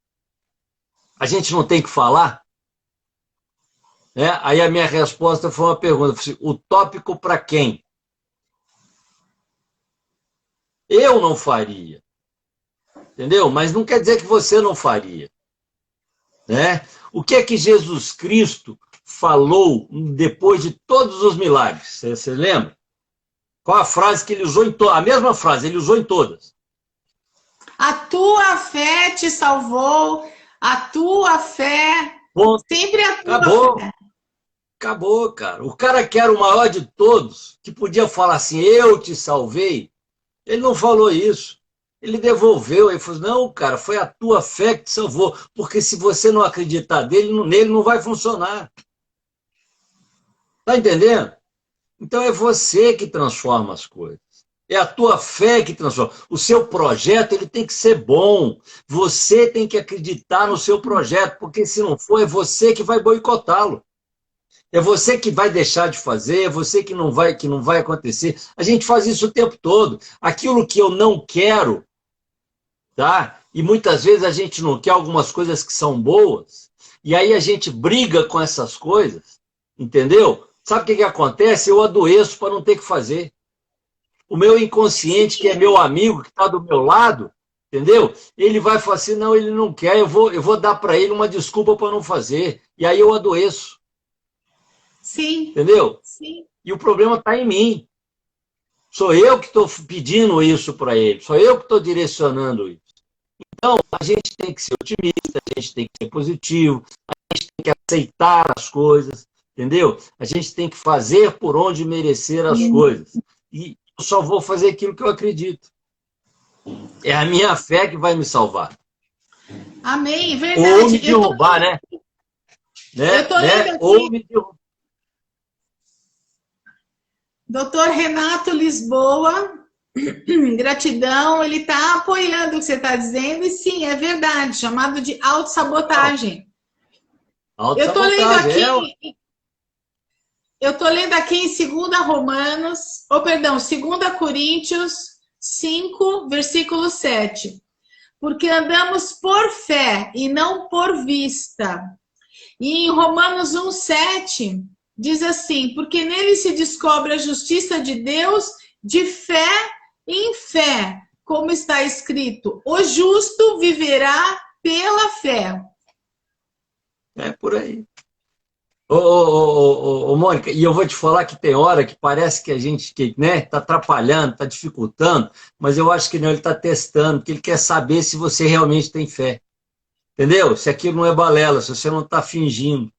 a gente não tem que falar? Né? Aí a minha resposta foi uma pergunta, assim, utópico para quem? Eu não faria. Entendeu? Mas não quer dizer que você não faria. Né? O que é que Jesus Cristo falou depois de todos os milagres? Você lembra? Qual a frase que ele usou em todas? A mesma frase, ele usou em todas. A tua fé te salvou, a tua fé, Ponto. sempre a tua Acabou. fé. Acabou, cara. O cara que era o maior de todos, que podia falar assim, eu te salvei, ele não falou isso. Ele devolveu, ele falou, não, cara, foi a tua fé que te salvou, porque se você não acreditar nele não vai funcionar. Tá entendendo? Então é você que transforma as coisas. É a tua fé que transforma. O seu projeto ele tem que ser bom. Você tem que acreditar no seu projeto, porque se não for, é você que vai boicotá-lo. É você que vai deixar de fazer, é você que não vai acontecer. A gente faz isso o tempo todo. Aquilo que eu não quero, tá? E muitas vezes a gente não quer algumas coisas que são boas, e aí a gente briga com essas coisas, entendeu? Sabe o que acontece? Eu adoeço para não ter que fazer. O meu inconsciente, que é meu amigo, que está do meu lado, entendeu? Ele vai falar assim, não, ele não quer, eu vou dar para ele uma desculpa para não fazer. E aí eu adoeço. Sim. Entendeu? Sim. E o problema está em mim. Sou eu que estou pedindo isso para ele. Sou eu que estou direcionando isso. Então, a gente tem que ser otimista, a gente tem que ser positivo, a gente tem que aceitar as coisas, entendeu? A gente tem que fazer por onde merecer as coisas. E eu só vou fazer aquilo que eu acredito. É a minha fé que vai me salvar. Amém, verdade. Ou me derrubar, né? Eu tô lendo aqui. Ou me derrubar. Doutor Renato Lisboa, gratidão, ele está apoiando o que você está dizendo, e sim, é verdade, chamado de autossabotagem. Eu estou lendo aqui. Eu estou lendo aqui em 2 Coríntios 5, versículo 7. Porque andamos por fé e não por vista. E em Romanos 1, 7, diz assim, porque nele se descobre a justiça de Deus de fé em fé, como está escrito, o justo viverá pela fé. É por aí. Ô, Mônica, e eu vou te falar que tem hora que parece que a gente tá atrapalhando, está dificultando, mas eu acho que não, ele está testando, porque ele quer saber se você realmente tem fé. Entendeu? Se aquilo não é balela, se você não está fingindo.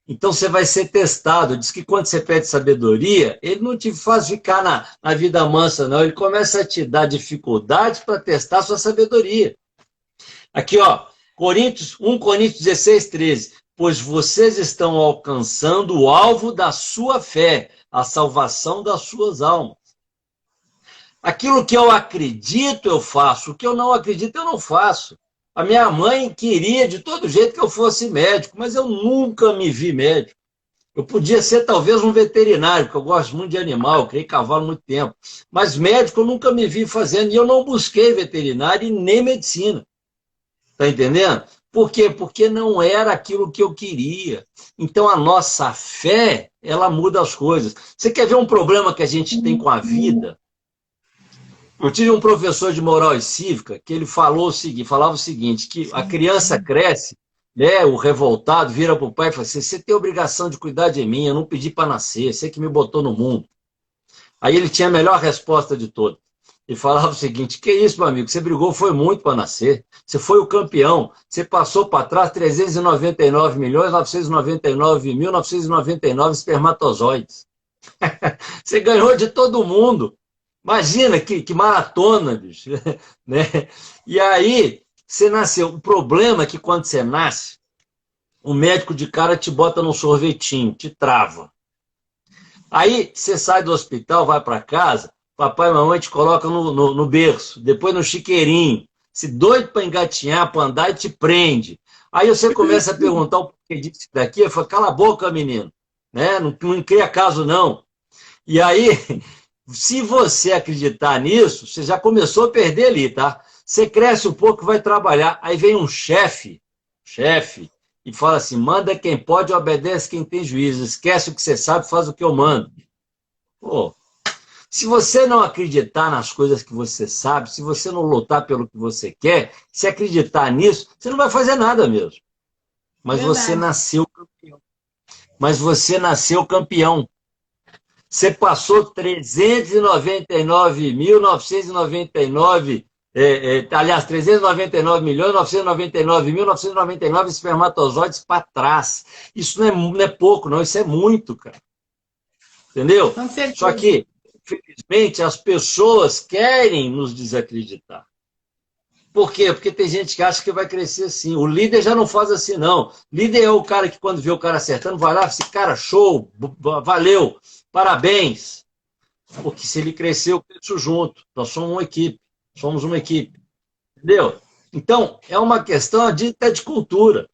Então você vai ser testado. Diz que quando você pede sabedoria, ele não te faz ficar na vida mansa, não. Ele começa a te dar dificuldades para testar a sua sabedoria. Aqui, ó, 1 Coríntios 16, 13. Pois vocês estão alcançando o alvo da sua fé, a salvação das suas almas. Aquilo que eu acredito, eu faço. O que eu não acredito, eu não faço. A minha mãe queria de todo jeito que eu fosse médico, mas eu nunca me vi médico. Eu podia ser talvez um veterinário, porque eu gosto muito de animal, eu criei cavalo há muito tempo. Mas médico eu nunca me vi fazendo, e eu não busquei veterinário e nem medicina. Está entendendo? Por quê? Porque não era aquilo que eu queria. Então, a nossa fé, ela muda as coisas. Você quer ver um problema que a gente tem com a vida? Eu tive um professor de moral e cívica que ele falava o seguinte, que a criança cresce, né, o revoltado vira para o pai e fala assim, você tem obrigação de cuidar de mim, eu não pedi para nascer, você que me botou no mundo. Aí ele tinha a melhor resposta de todas. Ele falava o seguinte, que isso, meu amigo, você brigou foi muito para nascer, você foi o campeão, você passou para trás 399.999.999 espermatozoides. Você ganhou de todo mundo. Imagina que maratona, bicho. Né? E aí, você nasceu. O problema é que quando você nasce, o médico de cara te bota num sorvetinho, te trava. Aí, você sai do hospital, vai para casa, papai e mamãe te colocam no berço, depois no chiqueirinho, se doido para engatinhar, para andar, e te prende. Aí você começa a perguntar o porquê disso daqui, eu falo, cala a boca, menino. Né? Não cria caso, não. E aí... Se você acreditar nisso, você já começou a perder ali, tá? Você cresce um pouco, vai trabalhar. Aí vem um chefe, e fala assim, manda quem pode, obedece quem tem juízo. Esquece o que você sabe, faz o que eu mando. Pô, se você não acreditar nas coisas que você sabe, se você não lutar pelo que você quer, se acreditar nisso, você não vai fazer nada mesmo. Mas você nasceu campeão. Você passou 399.999, aliás, 399.999.999 espermatozoides para trás. Isso não é pouco, não, isso é muito, cara. Entendeu? Só que, infelizmente, as pessoas querem nos desacreditar. Por quê? Porque tem gente que acha que vai crescer assim. O líder já não faz assim, não. Líder é o cara que, quando vê o cara acertando, vai lá e fala assim, cara, show, valeu, parabéns. Porque se ele crescer, eu cresço junto. Nós somos uma equipe. Entendeu? Então, é uma questão até de cultura.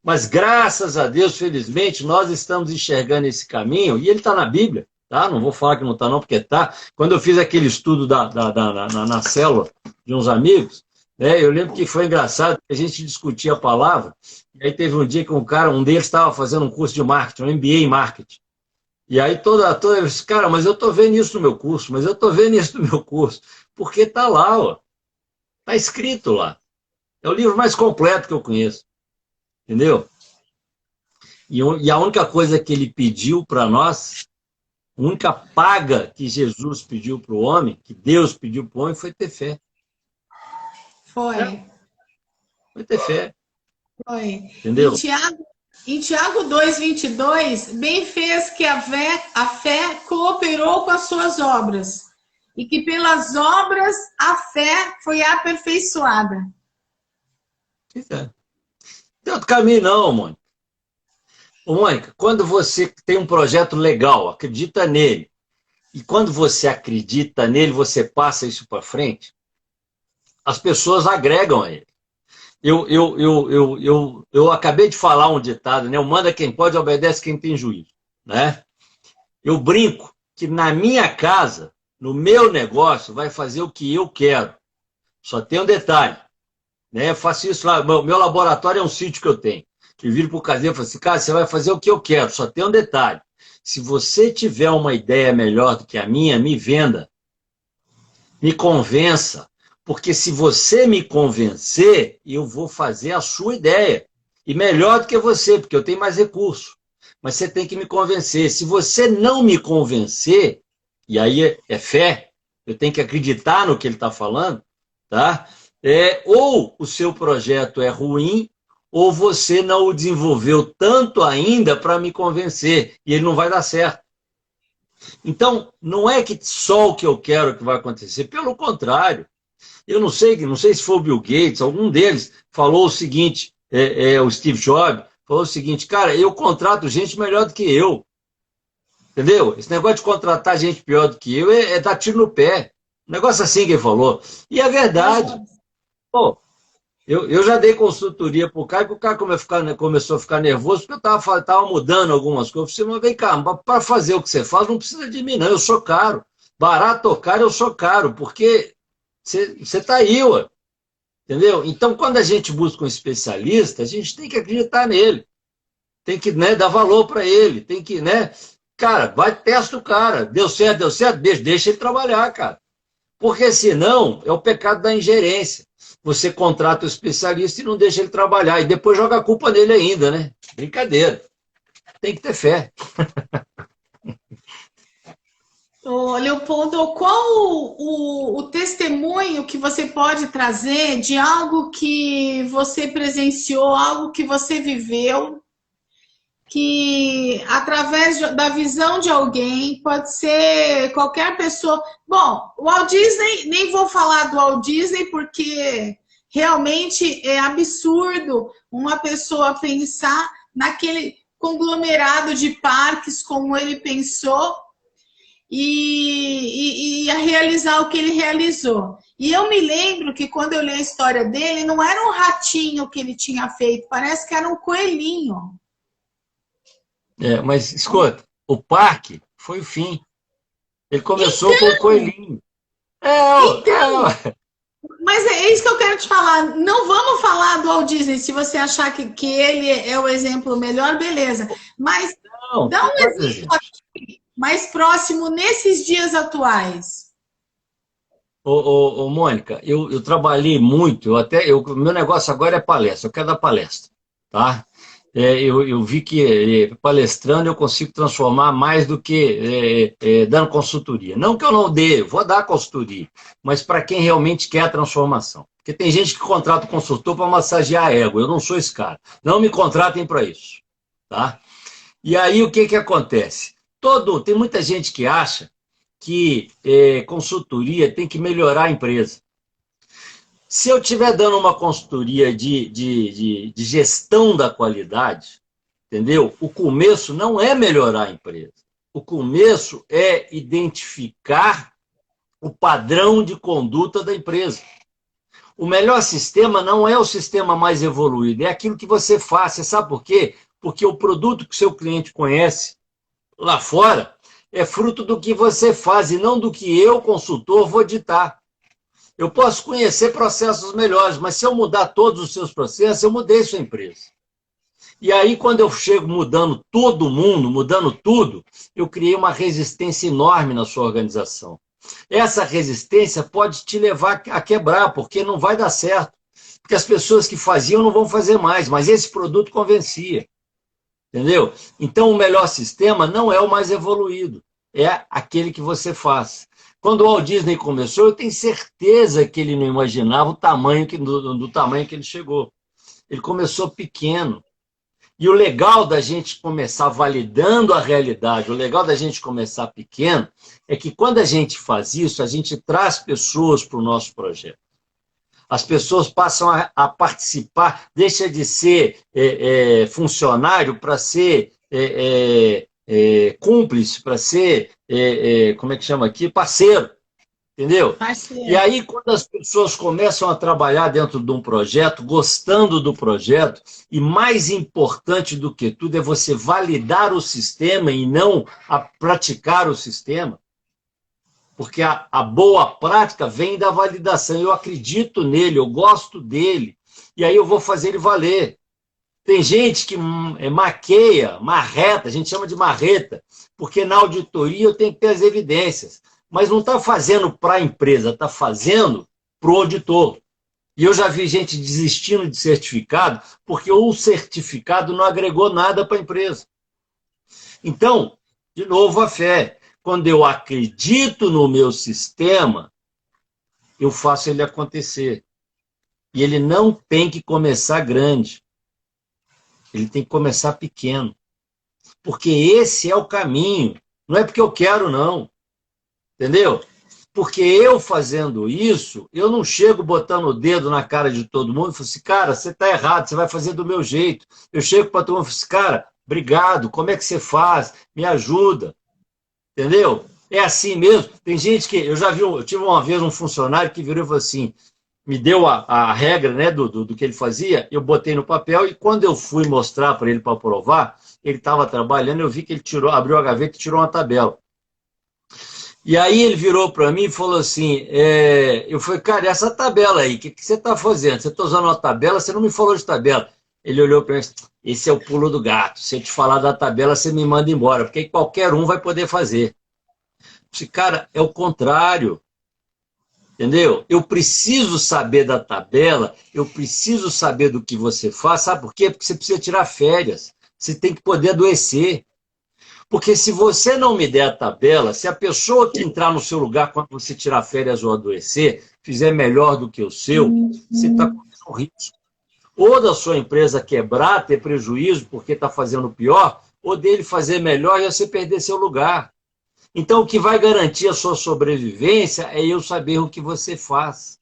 Mas, graças a Deus, felizmente, nós estamos enxergando esse caminho, e ele está na Bíblia, tá? Não vou falar que não está, não, porque está. Quando eu fiz aquele estudo na célula de uns amigos, eu lembro que foi engraçado, que a gente discutia a palavra, e aí teve um dia que um deles estava fazendo um curso de marketing, um MBA em marketing. E aí eu disse, cara, mas eu estou vendo isso no meu curso, porque está lá, ó. Está escrito lá. É o livro mais completo que eu conheço. Entendeu? E a única coisa que ele pediu para nós, a única paga que Jesus pediu para o homem, que Deus pediu para o homem, foi ter fé. Foi ter fé. Foi. Entendeu? Em Tiago 2,22, bem fez que a fé cooperou com as suas obras, e que pelas obras a fé foi aperfeiçoada. Não tem outro caminho não, Mônica. Mônica, quando você tem um projeto legal, acredita nele, e quando você acredita nele, você passa isso para frente, as pessoas agregam a ele. Eu acabei de falar um ditado, né? O manda quem pode, obedece quem tem juízo. Né? Eu brinco que na minha casa, no meu negócio, vai fazer o que eu quero. Só tem um detalhe. Né? Eu faço isso lá. Meu laboratório é um sítio que eu tenho. Eu viro para o caseiro e falo assim, cara, você vai fazer o que eu quero. Só tem um detalhe. Se você tiver uma ideia melhor do que a minha, me venda. Me convença. Porque se você me convencer, eu vou fazer a sua ideia. E melhor do que você, porque eu tenho mais recursos. Mas você tem que me convencer. Se você não me convencer, e aí é fé, eu tenho que acreditar no que ele está falando, tá? Ou o seu projeto é ruim, ou você não o desenvolveu tanto ainda para me convencer, e ele não vai dar certo. Então, não é que só o que eu quero que vai acontecer, pelo contrário. Eu não sei se foi o Bill Gates, algum deles falou o seguinte, o Steve Jobs, falou o seguinte, cara, eu contrato gente melhor do que eu. Entendeu? Esse negócio de contratar gente pior do que eu é dar tiro no pé. Um negócio assim que ele falou. E é verdade. Pô, eu já dei consultoria para o cara, que o cara começou a ficar nervoso, porque eu estava mudando algumas coisas. Eu falei, mas vem cá, para fazer o que você faz, não precisa de mim, não. Eu sou caro. Barato ou caro, eu sou caro, porque... Você está aí, ué. Entendeu? Então, quando a gente busca um especialista, a gente tem que acreditar nele. Tem que, né, dar valor para ele. Tem que, né? Cara, vai, testa o cara. Deu certo, deixa ele trabalhar, cara. Porque senão é o pecado da ingerência. Você contrata o especialista e não deixa ele trabalhar. E depois joga a culpa nele ainda, né? Brincadeira. Tem que ter fé. Ô, Leopoldo, qual o testemunho que você pode trazer de algo que você presenciou, algo que você viveu, que através da visão de alguém, pode ser qualquer pessoa. Bom, o Walt Disney, nem vou falar do Walt Disney, porque realmente é absurdo uma pessoa pensar naquele conglomerado de parques como ele pensou e a realizar o que ele realizou. E eu me lembro que quando eu li a história dele, não era um ratinho que ele tinha feito, parece que era um coelhinho. Mas, escuta, o parque foi o fim. Ele começou com o coelhinho. Mas é isso que eu quero te falar. Não vamos falar do Walt Disney. Se você achar que ele é o exemplo melhor, beleza. Mas Não, dá um exemplo aqui, mais próximo nesses dias atuais. Mônica, eu trabalhei muito, meu negócio agora é palestra, eu quero dar palestra, tá? Eu vi que palestrando eu consigo transformar mais do que dando consultoria. Não que eu não dê, vou dar consultoria, mas para quem realmente quer a transformação. Porque tem gente que contrata o consultor para massagear ego, eu não sou esse cara. Não me contratem para isso, tá? E aí o que acontece? Tem muita gente que acha que consultoria tem que melhorar a empresa. Se eu estiver dando uma consultoria de gestão da qualidade, entendeu? O começo não é melhorar a empresa. O começo é identificar o padrão de conduta da empresa. O melhor sistema não é o sistema mais evoluído, é aquilo que você faz. Você sabe por quê? Porque o produto que o seu cliente conhece lá fora é fruto do que você faz e não do que eu, consultor, vou ditar. Eu posso conhecer processos melhores, mas se eu mudar todos os seus processos, eu mudei sua empresa. E aí, quando eu chego mudando todo mundo, mudando tudo, eu criei uma resistência enorme na sua organização. Essa resistência pode te levar a quebrar, porque não vai dar certo. Porque as pessoas que faziam não vão fazer mais, mas esse produto convencia. Entendeu? Então, o melhor sistema não é o mais evoluído, é aquele que você faz. Quando o Walt Disney começou, eu tenho certeza que ele não imaginava o tamanho do tamanho que ele chegou. Ele começou pequeno. E o legal da gente começar validando a realidade, o legal da gente começar pequeno, é que quando a gente faz isso, a gente traz pessoas para o nosso projeto. As pessoas passam a participar, deixa de ser funcionário para ser cúmplice, para ser, como é que chama aqui? Parceiro, entendeu? Parceiro. E aí, quando as pessoas começam a trabalhar dentro de um projeto, gostando do projeto, e mais importante do que tudo é você validar o sistema e não praticar o sistema, porque a boa prática vem da validação. Eu acredito nele, eu gosto dele, e aí eu vou fazer ele valer. Tem gente que maqueia, marreta, a gente chama de marreta, porque na auditoria eu tenho que ter as evidências, mas não está fazendo para a empresa, está fazendo para o auditor. E eu já vi gente desistindo de certificado, porque o certificado não agregou nada para a empresa. Então, de novo, a fé. Quando eu acredito no meu sistema, eu faço ele acontecer. E ele não tem que começar grande. Ele tem que começar pequeno. Porque esse é o caminho. Não é porque eu quero, não. Entendeu? Porque eu fazendo isso, eu não chego botando o dedo na cara de todo mundo e falo assim, cara, você está errado, você vai fazer do meu jeito. Eu chego para todo mundo e falo assim, cara, obrigado, como é que você faz? Me ajuda. Entendeu? É assim mesmo. Tem gente que... eu tive uma vez um funcionário que virou e falou assim, me deu a regra, né, do que ele fazia, eu botei no papel e quando eu fui mostrar para ele para provar, ele estava trabalhando, eu vi que ele abriu a gaveta e tirou uma tabela. E aí ele virou para mim e falou assim, eu falei, cara, essa tabela aí, o que você está fazendo? Você está usando uma tabela, você não me falou de tabela. Ele olhou para mim e disse, esse é o pulo do gato. Se eu te falar da tabela, você me manda embora, porque qualquer um vai poder fazer. Eu disse, cara, é o contrário. Entendeu? Eu preciso saber da tabela, eu preciso saber do que você faz. Sabe por quê? Porque você precisa tirar férias. Você tem que poder adoecer. Porque se você não me der a tabela, se a pessoa que entrar no seu lugar quando você tirar férias ou adoecer, fizer melhor do que o seu, você está correndo um risco. Ou da sua empresa quebrar, ter prejuízo porque está fazendo pior, ou dele fazer melhor e você perder seu lugar. Então, o que vai garantir a sua sobrevivência é eu saber o que você faz.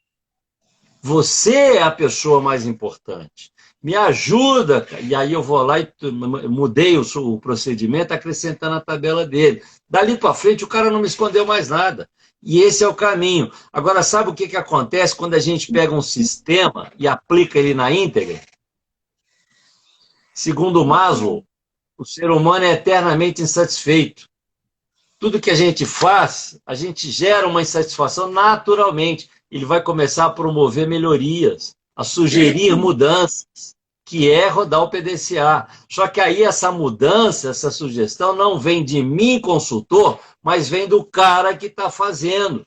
Você é a pessoa mais importante. Me ajuda, e aí eu vou lá e mudei o procedimento, acrescentando a tabela dele. Dali para frente, o cara não me escondeu mais nada. E esse é o caminho. Agora, sabe o que acontece quando a gente pega um sistema e aplica ele na íntegra? Segundo Maslow, o ser humano é eternamente insatisfeito. Tudo que a gente faz, a gente gera uma insatisfação naturalmente. Ele vai começar a promover melhorias, a sugerir mudanças, que é rodar o PDCA. Só que aí essa mudança, essa sugestão não vem de mim, consultor, mas vem do cara que está fazendo.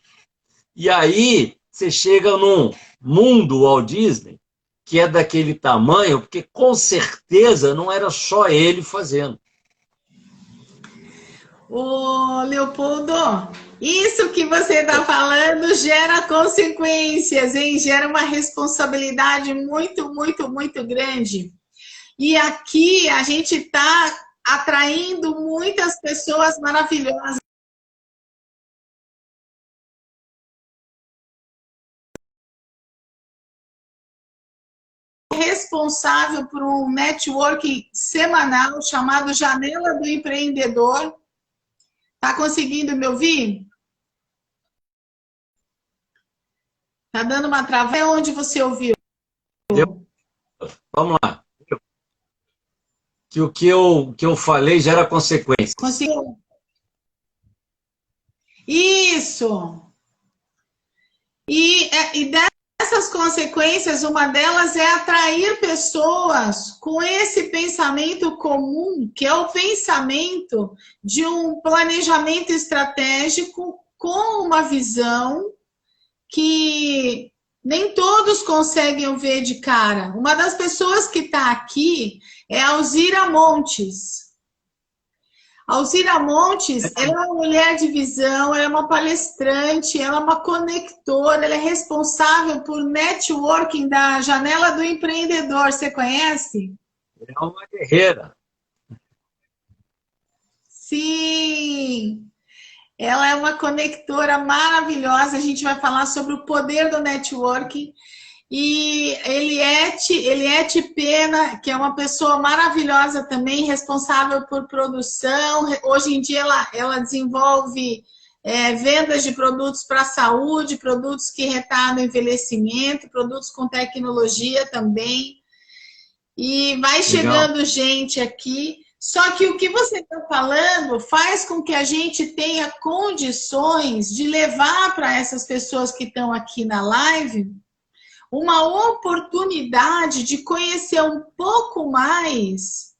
E aí você chega num mundo Walt Disney, que é daquele tamanho, porque com certeza não era só ele fazendo. Ô, Leopoldo, isso que você está falando gera consequências, hein? Gera uma responsabilidade muito, muito, muito grande. E aqui a gente está atraindo muitas pessoas maravilhosas. Responsável por um networking semanal chamado Janela do Empreendedor. Tá conseguindo me ouvir? Tá dando uma trava? É onde você ouviu? Vamos lá. Que o que eu falei gera consequências. Conseguiu? Isso! E dessas consequências, uma delas é atrair pessoas com esse pensamento comum, que é o pensamento de um planejamento estratégico com uma visão que nem todos conseguem ver de cara. Uma das pessoas que está aqui é a Alzira Montes. A Alzira Montes, ela é uma mulher de visão, ela é uma palestrante, ela é uma conectora, ela é responsável por networking da Janela do Empreendedor. Você conhece? É uma guerreira. Sim! Ela é uma conectora maravilhosa. A gente vai falar sobre o poder do networking. E Eliette Pena, que é uma pessoa maravilhosa também, responsável por produção. Hoje em dia ela desenvolve vendas de produtos para a saúde, produtos que retardam o envelhecimento, produtos com tecnologia também. E vai chegando gente aqui. Só que o que você está falando faz com que a gente tenha condições de levar para essas pessoas que estão aqui na live uma oportunidade de conhecer um pouco mais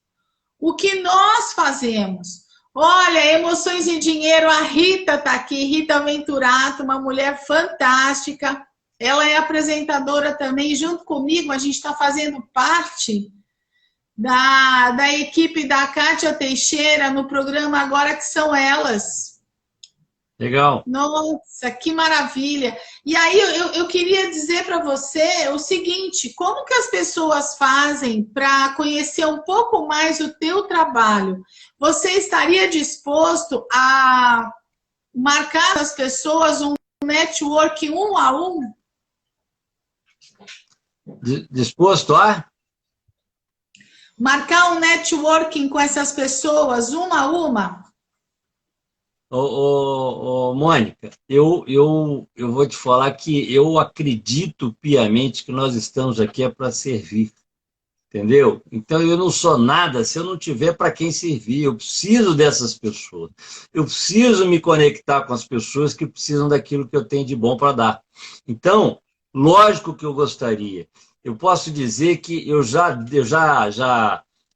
o que nós fazemos. Olha, Emoções e Dinheiro, a Rita está aqui, Rita Venturato, uma mulher fantástica. Ela é apresentadora também, junto comigo, a gente está fazendo parte da equipe da Kátia Teixeira no programa Agora Que São Elas. Legal. Nossa, que maravilha! E aí eu queria dizer para você o seguinte, como que as pessoas fazem para conhecer um pouco mais o teu trabalho? Você estaria disposto a marcar as pessoas um network 1 a 1? Disposto a? Marcar um networking com essas pessoas 1 a 1? Mônica, eu vou te falar que eu acredito piamente que nós estamos aqui para servir. Entendeu? Então eu não sou nada se eu não tiver para quem servir. Eu preciso dessas pessoas. Eu preciso me conectar com as pessoas que precisam daquilo que eu tenho de bom para dar. Então, lógico que eu gostaria. Eu posso dizer que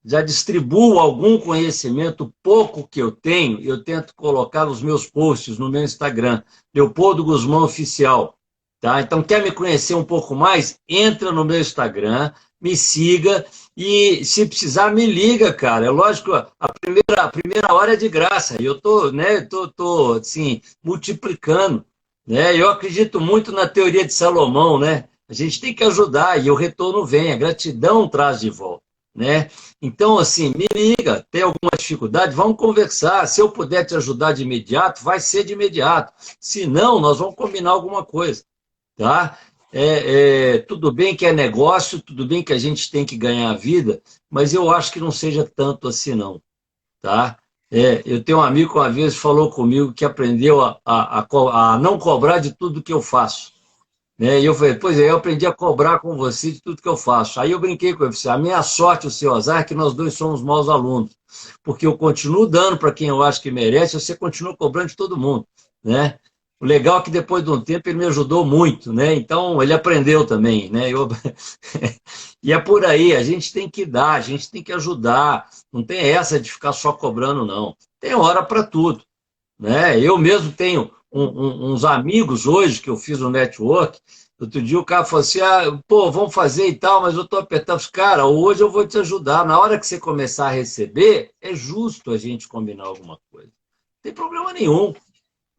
já distribuo algum conhecimento, pouco que eu tento colocar nos meus posts, no meu Instagram, Leopoldo Guzmão Oficial. Tá? Então, quer me conhecer um pouco mais? Entra no meu Instagram, me siga e, se precisar, me liga, cara. É lógico, a primeira hora é de graça. E eu tô, né, assim, multiplicando, né? Eu acredito muito na teoria de Salomão, né? A gente tem que ajudar e o retorno vem, a gratidão traz de volta, né? Então, assim, me liga, tem alguma dificuldade, vamos conversar. Se eu puder te ajudar de imediato, vai ser de imediato. Se não, nós vamos combinar alguma coisa, tá? Tudo bem que é negócio, tudo bem que a gente tem que ganhar a vida, mas eu acho que não seja tanto assim, não, tá? Eu tenho um amigo que uma vez falou comigo que aprendeu a não cobrar de tudo que eu faço, né? E eu falei, pois é, eu aprendi a cobrar com você de tudo que eu faço. Aí eu brinquei com ele, a minha sorte, o seu azar, é que nós dois somos maus alunos, porque eu continuo dando para quem eu acho que merece, você continua cobrando de todo mundo, né? O legal é que depois de um tempo ele me ajudou muito, né? Então ele aprendeu também, né? E é por aí, a gente tem que dar, a gente tem que ajudar, não tem essa de ficar só cobrando, não. Tem hora para tudo, né? Eu mesmo tenho uns amigos hoje que eu fiz no network. Outro dia o cara falou assim, pô, vamos fazer e tal, mas eu estou apertando. Cara, hoje eu vou te ajudar. Na hora que você começar a receber, é justo a gente combinar alguma coisa. Não tem problema nenhum,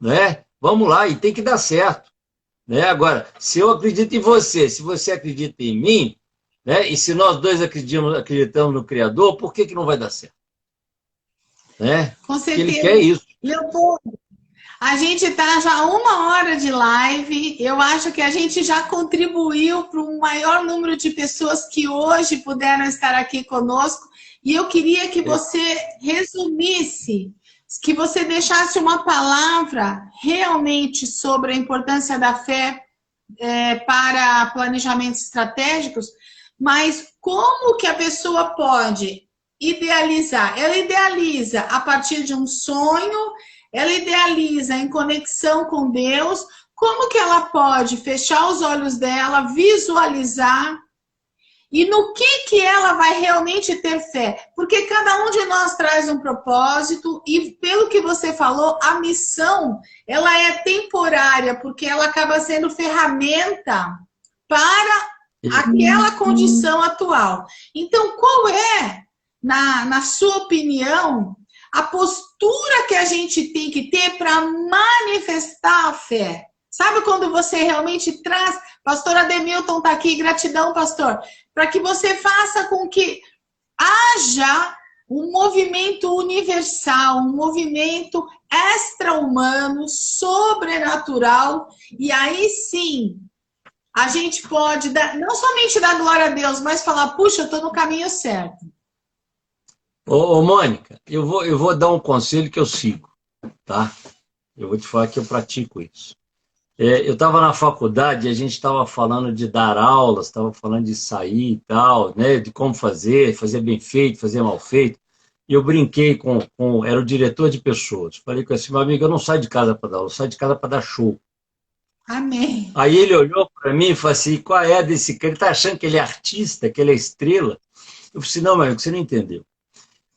né? Vamos lá, e tem que dar certo, né? Agora, se eu acredito em você, se você acredita em mim, né? E se nós dois acreditamos no Criador, por que não vai dar certo? Né? Com Porque ele certeza. quer isso. Leopoldo, a gente está já 1 hora de live. Eu acho que a gente já contribuiu para um maior número de pessoas que hoje puderam estar aqui conosco. E eu queria que você resumisse, que você deixasse uma palavra realmente sobre a importância da fé para planejamentos estratégicos, mas como que a pessoa pode idealizar? Ela idealiza a partir de um sonho, ela idealiza em conexão com Deus. Como que ela pode fechar os olhos dela, visualizar, e no que ela vai realmente ter fé? Porque cada um de nós traz um propósito e, pelo que você falou, a missão, ela é temporária, porque ela acaba sendo ferramenta para aquela condição atual. Então, qual é, na sua opinião, a postura que a gente tem que ter para manifestar a fé? Sabe quando você realmente traz... Pastor Ademilton está aqui, gratidão, pastor. Para que você faça com que haja um movimento universal, um movimento extra-humano, sobrenatural. E aí sim, a gente pode não somente dar glória a Deus, mas falar, puxa, eu estou no caminho certo. Ô, Mônica, eu vou dar um conselho que eu sigo, tá? Eu vou te falar que eu pratico isso. Eu estava na faculdade e a gente estava falando de dar aulas, estava falando de sair e tal, né? De como fazer bem feito, fazer mal feito. E eu brinquei era o diretor de pessoas. Falei com ele assim, meu amigo, eu não saio de casa para dar aula, eu saio de casa para dar show. Amém. Aí ele olhou para mim e falou assim, qual é desse cara? Ele está achando que ele é artista, que ele é estrela? Eu falei assim, não, meu amigo, você não entendeu.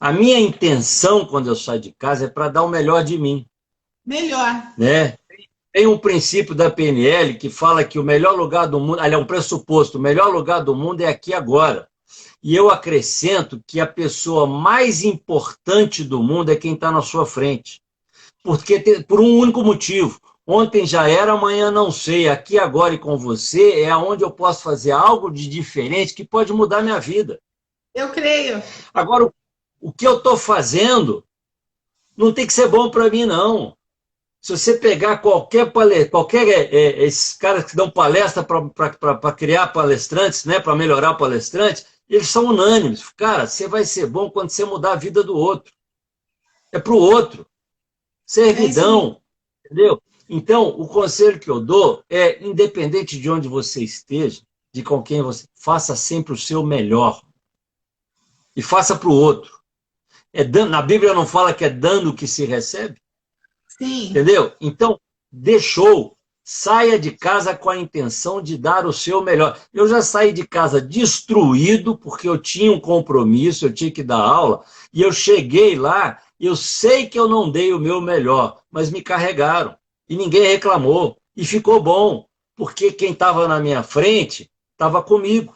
A minha intenção quando eu saio de casa é para dar o melhor de mim. Melhor. Né? Tem um princípio da PNL que fala que o melhor lugar do mundo, aliás, um pressuposto, o melhor lugar do mundo é aqui agora. E eu acrescento que a pessoa mais importante do mundo é quem está na sua frente. Por um único motivo. Ontem já era, amanhã não sei. Aqui agora e com você é onde eu posso fazer algo de diferente que pode mudar minha vida. Eu creio. Agora, o que eu estou fazendo não tem que ser bom para mim, não. Se você pegar esses caras que dão palestra para criar palestrantes, né, para melhorar palestrantes, eles são unânimes. Cara, você vai ser bom quando você mudar a vida do outro. É para o outro. Servidão, entendeu? Então, o conselho que eu dou é, independente de onde você esteja, de com quem você, faça sempre o seu melhor. e faça para o outro. Na Bíblia não fala que é dando que se recebe? Sim. Entendeu? Então, deixou. Saia de casa com a intenção de dar o seu melhor. Eu já saí de casa destruído, porque eu tinha um compromisso, eu tinha que dar aula, e eu cheguei lá, eu sei que eu não dei o meu melhor, mas me carregaram, e ninguém reclamou, e ficou bom, porque quem estava na minha frente estava comigo.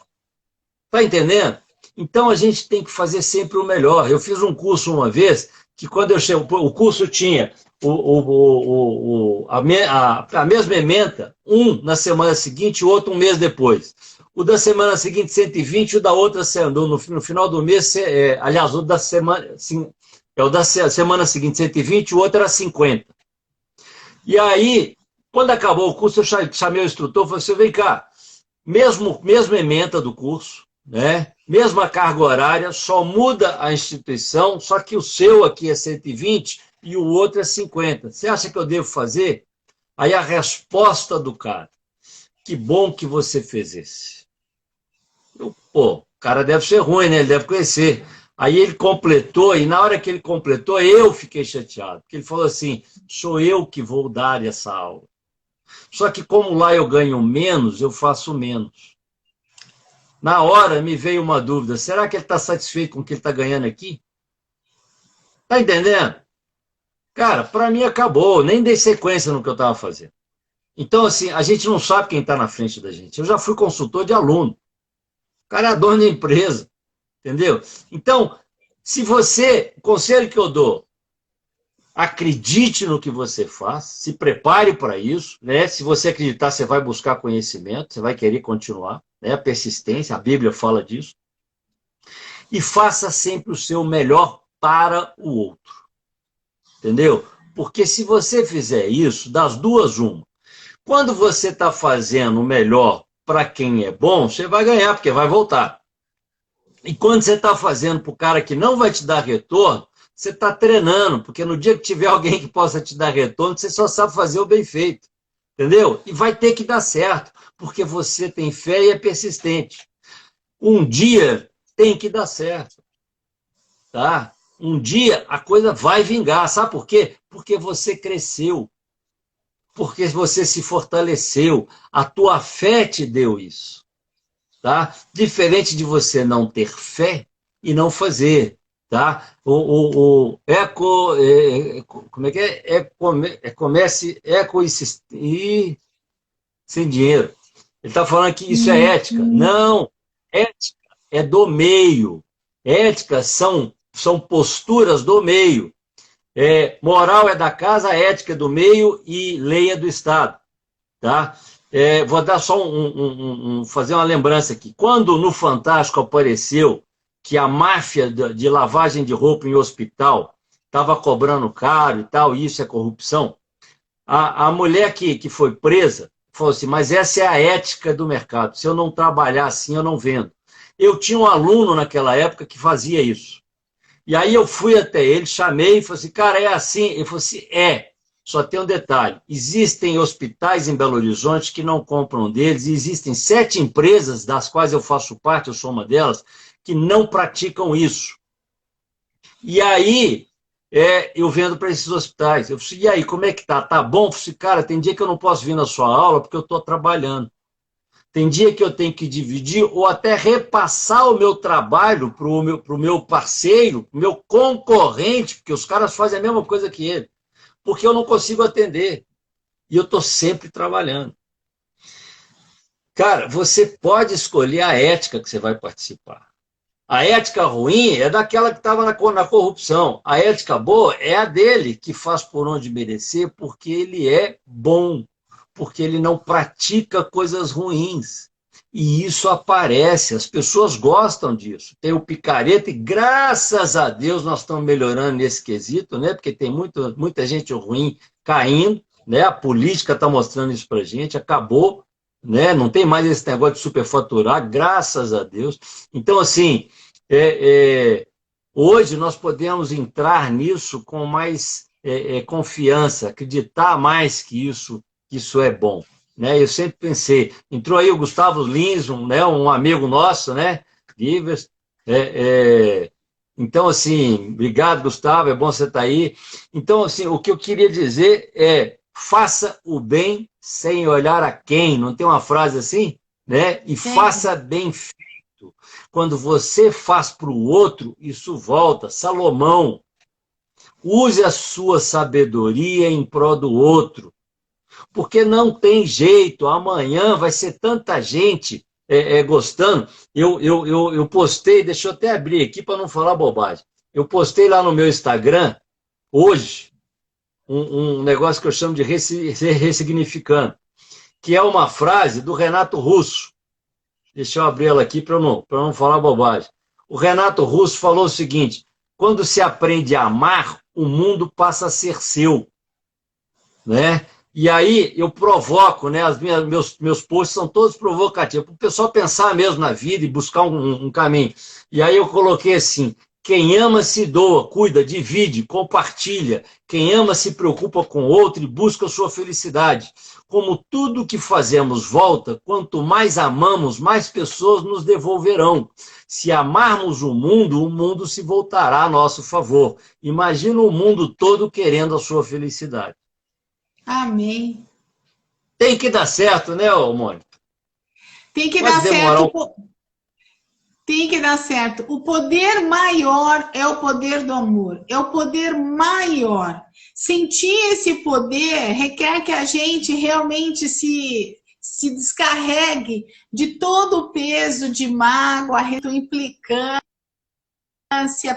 Está entendendo? Então a gente tem que fazer sempre o melhor. Eu fiz um curso uma vez, que quando eu chego, o curso tinha a mesma ementa, um na semana seguinte e o outro um mês depois. O da semana seguinte, 120, o da outra, no final do mês, aliás, o da semana, o da semana seguinte, 120, o outro era 50. E aí, quando acabou o curso, eu chamei o instrutor e falei assim, vem cá, mesma ementa do curso, né? Mesma carga horária, só muda a instituição, só que o seu aqui é 120 e o outro é 50. Você acha que eu devo fazer? Aí a resposta do cara, que bom que você fez esse. O cara deve ser ruim, né? Ele deve conhecer. Aí ele completou, e na hora que ele completou, eu fiquei chateado. Porque ele falou assim, sou eu que vou dar essa aula. Só que como lá eu ganho menos, eu faço menos. Na hora me veio uma dúvida, será que ele está satisfeito com o que ele está ganhando aqui? Está entendendo? Cara, para mim acabou, nem dei sequência no que eu estava fazendo. Então, assim, a gente não sabe quem está na frente da gente. Eu já fui consultor de aluno. O cara é dono de empresa, entendeu? Então, o conselho que eu dou, acredite no que você faz, se prepare para isso, né? Se você acreditar, você vai buscar conhecimento, você vai querer continuar, né? A persistência, a Bíblia fala disso. E faça sempre o seu melhor para o outro. Entendeu? Porque se você fizer isso, das duas, uma. Quando você está fazendo o melhor para quem é bom, você vai ganhar, porque vai voltar. E quando você está fazendo para o cara que não vai te dar retorno, você está treinando, porque no dia que tiver alguém que possa te dar retorno, você só sabe fazer o bem feito. Entendeu? E vai ter que dar certo, porque você tem fé e é persistente. Um dia tem que dar certo. Tá? Um dia a coisa vai vingar. Sabe por quê? Porque você cresceu. Porque você se fortaleceu. A tua fé te deu isso. Tá? Diferente de você não ter fé e não fazer. Tá? Como é que é? Comece e sem dinheiro. Ele está falando que isso é ética. Não, ética é do meio. Ética são posturas do meio. Moral é da casa, ética é do meio e lei é do Estado. Tá? Vou dar só fazer uma lembrança aqui. Quando no Fantástico apareceu que a máfia de lavagem de roupa em hospital estava cobrando caro e tal, e isso é corrupção, a mulher que foi presa falou assim, mas essa é a ética do mercado. Se eu não trabalhar assim, eu não vendo. Eu tinha um aluno naquela época que fazia isso. E aí eu fui até ele, chamei e falei assim, cara, é assim? Ele falou assim, só tem um detalhe, existem hospitais em Belo Horizonte que não compram deles, e existem 7 empresas, das quais eu faço parte, eu sou uma delas, que não praticam isso. E aí, eu vendo para esses hospitais. Eu falei, e aí, como é que tá? Tá bom? Eu falei, cara, tem dia que eu não posso vir na sua aula porque eu estou trabalhando. Tem dia que eu tenho que dividir ou até repassar o meu trabalho para o meu parceiro, o meu concorrente, porque os caras fazem a mesma coisa que ele, porque eu não consigo atender. E eu estou sempre trabalhando. Cara, você pode escolher a ética que você vai participar. A ética ruim é daquela que estava na corrupção. A ética boa é a dele, que faz por onde merecer, porque ele é bom, porque ele não pratica coisas ruins. E isso aparece, as pessoas gostam disso. Tem o picareta e, graças a Deus, nós estamos melhorando nesse quesito, né? Porque tem muita gente ruim caindo, né? A política está mostrando isso para a gente, acabou, né? Não tem mais esse negócio de superfaturar, graças a Deus. Então, assim, hoje nós podemos entrar nisso com mais confiança, acreditar mais que isso é bom. Né? Eu sempre pensei, entrou aí o Gustavo Lins, um amigo nosso, né? Givers, Então, assim, obrigado, Gustavo, é bom você estar aí. Então, assim, o que eu queria dizer é, faça o bem sem olhar a quem, não tem uma frase assim? Né? E Tem. faça bem feito. Quando você faz para o outro, isso volta. Salomão, use a sua sabedoria em prol do outro, porque não tem jeito, amanhã vai ser tanta gente gostando. Eu postei, deixa eu até abrir aqui para não falar bobagem. Eu postei lá no meu Instagram, hoje, um negócio que eu chamo de ressignificando, que é uma frase do Renato Russo. Deixa eu abrir ela aqui para não falar bobagem. O Renato Russo falou o seguinte: quando se aprende a amar, o mundo passa a ser seu. Né? E aí eu provoco, né? Meus posts são todos provocativos, para o pessoal pensar mesmo na vida e buscar um caminho. E aí eu coloquei assim: quem ama se doa, cuida, divide, compartilha. Quem ama se preocupa com o outro e busca a sua felicidade. Como tudo que fazemos volta, quanto mais amamos, mais pessoas nos devolverão. Se amarmos o mundo se voltará a nosso favor. Imagina o mundo todo querendo a sua felicidade. Amém. Tem que dar certo, né, Mônica? Tem que Pode dar demorar certo. Tem que dar certo. O poder maior é o poder do amor. É o poder maior. Sentir esse poder requer que a gente realmente se descarregue de todo o peso de mágoa, implicância,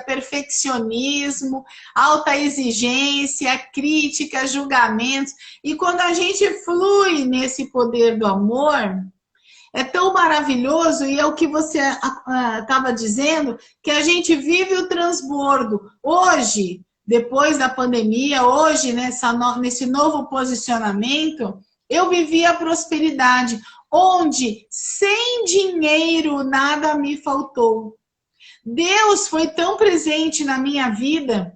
perfeccionismo, alta exigência, crítica, julgamentos. E quando a gente flui nesse poder do amor, é tão maravilhoso, e é o que você estava dizendo, que a gente vive o transbordo. Hoje, depois da pandemia, hoje, nesse novo posicionamento, eu vivi a prosperidade, onde sem dinheiro nada me faltou. Deus foi tão presente na minha vida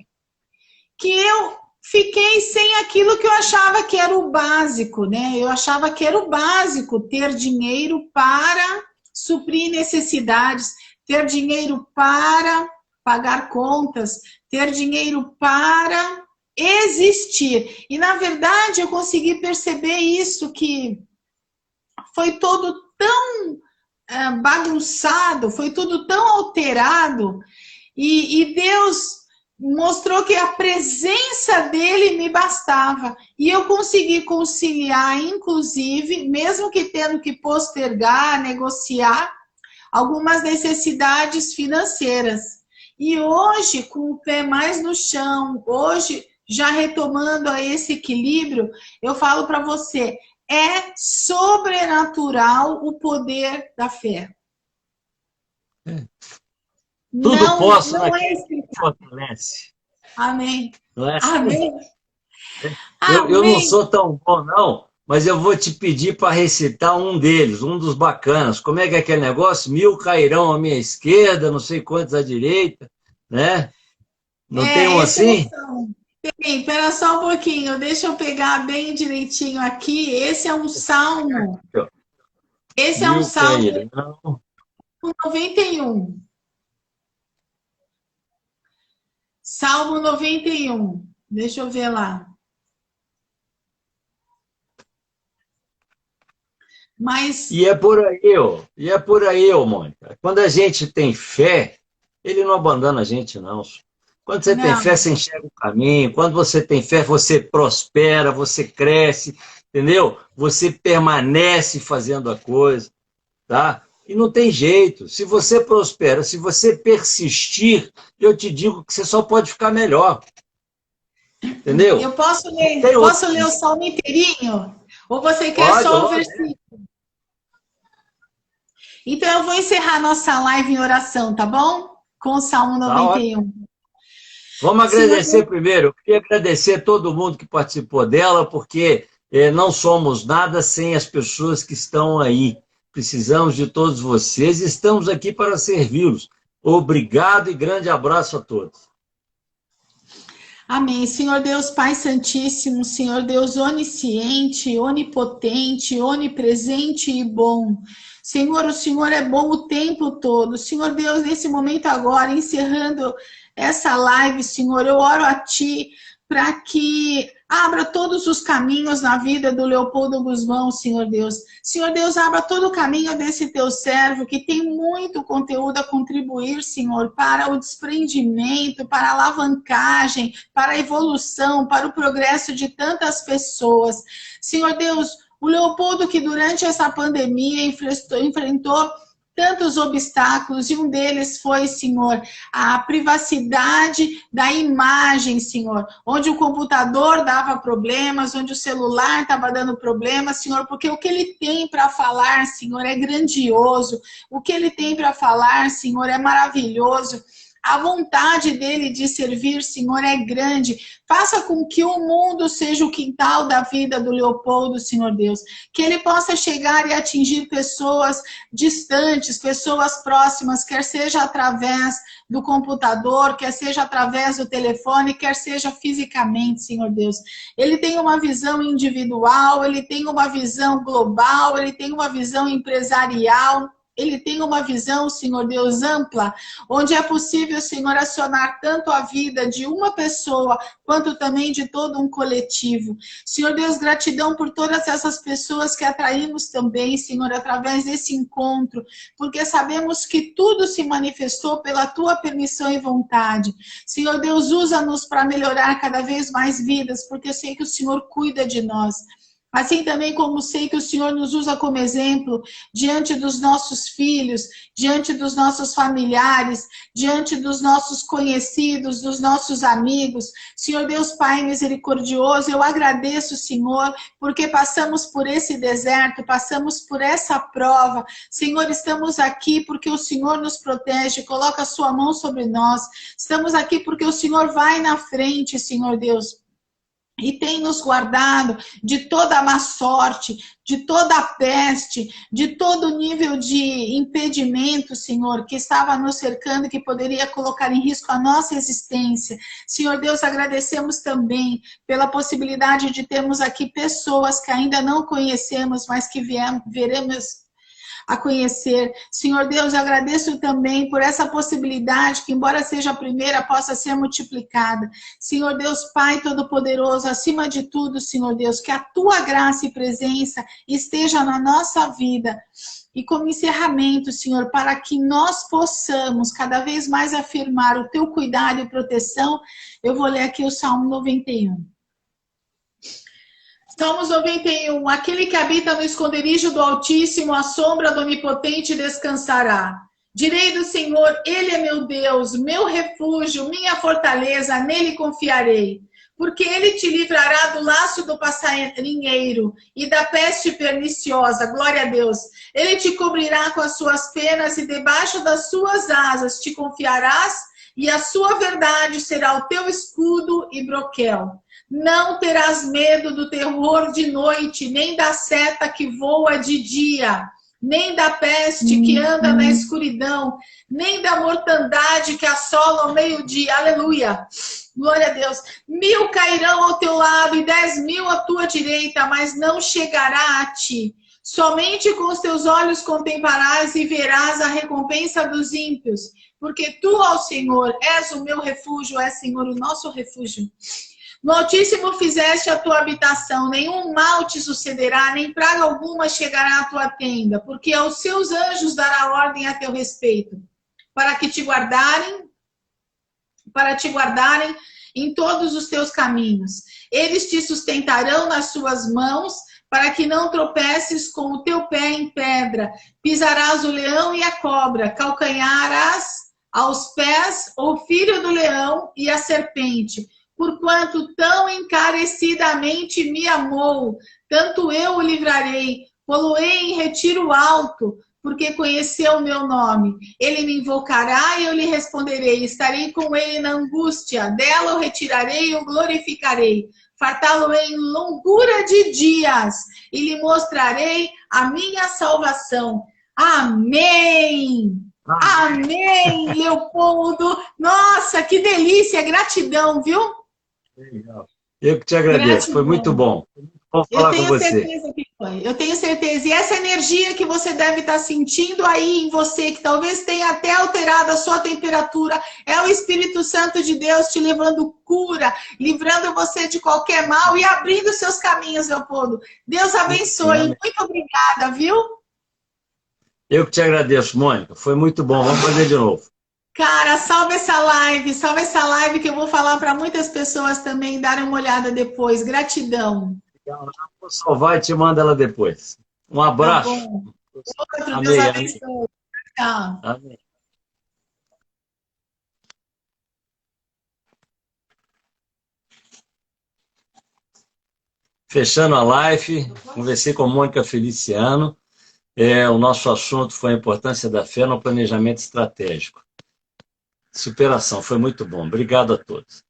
que eu fiquei sem aquilo que eu achava que era o básico, né? Eu achava que era o básico ter dinheiro para suprir necessidades, ter dinheiro para pagar contas, ter dinheiro para existir. E, na verdade, eu consegui perceber isso, que foi todo tão bagunçado, foi tudo tão alterado, e Deus mostrou que a presença dele me bastava. E eu consegui conciliar, inclusive, mesmo que tendo que postergar, negociar, algumas necessidades financeiras. E hoje, com o pé mais no chão, hoje, já retomando a esse equilíbrio, eu falo para você, é sobrenatural o poder da fé. Tudo posso não naquele que fortalece. Amém. Não é assim? Amém. Eu não Amém. sou tão bom, não, mas eu vou te pedir para recitar um deles, um dos bacanas. Como é que é aquele negócio? 1000 cairão à minha esquerda, não sei quantos à direita, né? Não tem um Esse é o assim? salmo. Tem, espera só um pouquinho, deixa eu pegar bem direitinho aqui. Esse é um salmo. Esse é um 1000 salmo cairão. 91. Salmo 91. Deixa eu ver lá. Mas... E é por aí, Mônica. Quando a gente tem fé, ele não abandona a gente, não. Quando você tem Não. fé, você enxerga o caminho. Quando você tem fé, você prospera, você cresce, entendeu? Você permanece fazendo a coisa, tá? E não tem jeito. Se você prospera, se você persistir, eu te digo que você só pode ficar melhor. Entendeu? Eu posso ler o salmo inteirinho? Ou você quer só o versículo? Então eu vou encerrar nossa live em oração, tá bom? Com o Salmo 91. Vamos agradecer primeiro. Eu queria agradecer a todo mundo que participou dela, porque não somos nada sem as pessoas que estão aí. Precisamos de todos vocês e estamos aqui para servi-los. Obrigado e grande abraço a todos. Amém. Senhor Deus, Pai Santíssimo, Senhor Deus onisciente, onipotente, onipresente e bom. Senhor, o Senhor é bom o tempo todo. Senhor Deus, nesse momento agora, encerrando essa live, Senhor, eu oro a Ti para que abra todos os caminhos na vida do Leopoldo Guzmão, Senhor Deus. Senhor Deus, abra todo o caminho desse teu servo, que tem muito conteúdo a contribuir, Senhor, para o desprendimento, para a alavancagem, para a evolução, para o progresso de tantas pessoas. Senhor Deus, o Leopoldo que durante essa pandemia enfrentou tantos obstáculos, e um deles foi, Senhor, a privacidade da imagem, Senhor, onde o computador dava problemas, onde o celular estava dando problemas, Senhor, porque o que ele tem para falar, Senhor, é grandioso, o que ele tem para falar, Senhor, é maravilhoso. A vontade dele de servir, Senhor, é grande. Faça com que o mundo seja o quintal da vida do Leopoldo, Senhor Deus. Que ele possa chegar e atingir pessoas distantes, pessoas próximas, quer seja através do computador, quer seja através do telefone, quer seja fisicamente, Senhor Deus. Ele tem uma visão individual, ele tem uma visão global, ele tem uma visão empresarial. Ele tem uma visão, Senhor Deus, ampla, onde é possível, Senhor, acionar tanto a vida de uma pessoa, quanto também de todo um coletivo. Senhor Deus, gratidão por todas essas pessoas que atraímos também, Senhor, através desse encontro, porque sabemos que tudo se manifestou pela Tua permissão e vontade. Senhor Deus, usa-nos para melhorar cada vez mais vidas, porque eu sei que o Senhor cuida de nós. Assim também como sei que o Senhor nos usa como exemplo diante dos nossos filhos, diante dos nossos familiares, diante dos nossos conhecidos, dos nossos amigos. Senhor Deus Pai misericordioso, eu agradeço, Senhor, porque passamos por esse deserto, passamos por essa prova. Senhor, estamos aqui porque o Senhor nos protege, coloca a sua mão sobre nós. Estamos aqui porque o Senhor vai na frente, Senhor Deus. E tem nos guardado de toda a má sorte, de toda a peste, de todo nível de impedimento, Senhor, que estava nos cercando e que poderia colocar em risco a nossa existência. Senhor Deus, agradecemos também pela possibilidade de termos aqui pessoas que ainda não conhecemos, mas que veremos a conhecer. Senhor Deus, agradeço também por essa possibilidade que, embora seja a primeira, possa ser multiplicada. Senhor Deus, Pai Todo-Poderoso, acima de tudo, Senhor Deus, que a Tua graça e presença esteja na nossa vida. E como encerramento, Senhor, para que nós possamos cada vez mais afirmar o Teu cuidado e proteção, eu vou ler aqui o Salmo 91. Salmos 91, aquele que habita no esconderijo do Altíssimo, à sombra do Onipotente descansará. Direi do Senhor, Ele é meu Deus, meu refúgio, minha fortaleza, nele confiarei. Porque Ele te livrará do laço do passarinheiro e da peste perniciosa, glória a Deus. Ele te cobrirá com as suas penas e debaixo das suas asas te confiarás, e a sua verdade será o teu escudo e broquel. Não terás medo do terror de noite, nem da seta que voa de dia, nem da peste que anda na escuridão, nem da mortandade que assola ao meio-dia. Aleluia! Glória a Deus. 1000 cairão ao teu lado e 10.000 à tua direita, mas não chegará a ti. Somente com os teus olhos contemplarás e verás a recompensa dos ímpios, porque tu, ó Senhor, és o meu refúgio, és, Senhor, o nosso refúgio. No Altíssimo fizeste a tua habitação, nenhum mal te sucederá, nem praga alguma chegará à tua tenda, porque aos seus anjos dará ordem a teu respeito, para te guardarem em todos os teus caminhos. Eles te sustentarão nas suas mãos, para que não tropeces com o teu pé em pedra. Pisarás o leão e a cobra, calcanharás aos pés o filho do leão e a serpente. Porquanto tão encarecidamente me amou, tanto eu o livrarei, pô-lo-ei em retiro alto, porque conheceu o meu nome. Ele me invocará e eu lhe responderei, estarei com ele na angústia, dela o retirarei e o glorificarei. Fartá-lo-ei em longura de dias, e lhe mostrarei a minha salvação. Amém! Amém, Leopoldo! Nossa, que delícia, gratidão, viu? Legal. Eu que te agradeço, foi muito Gratidão. bom. Vou Eu falar com tenho você. certeza que foi. Eu tenho certeza. E essa energia que você deve estar sentindo aí em você, que talvez tenha até alterado a sua temperatura, é o Espírito Santo de Deus te levando cura, livrando você de qualquer mal e abrindo seus caminhos, Leopoldo. Deus Sim, abençoe. amém. Muito obrigada, viu? Eu que te agradeço, Mônica. Foi muito bom. Vamos fazer de novo. Cara, salve essa live que eu vou falar para muitas pessoas também darem uma olhada depois. Gratidão. Vou salvar e te mando ela depois. Um Tá abraço. bom. Outro, Deus Amém, amém. abençoe. Tchau. Amém. Fechando a live, conversei com a Mônica Feliciano. O nosso assunto foi a importância da fé no planejamento estratégico. Superação, foi muito bom. Obrigado a todos.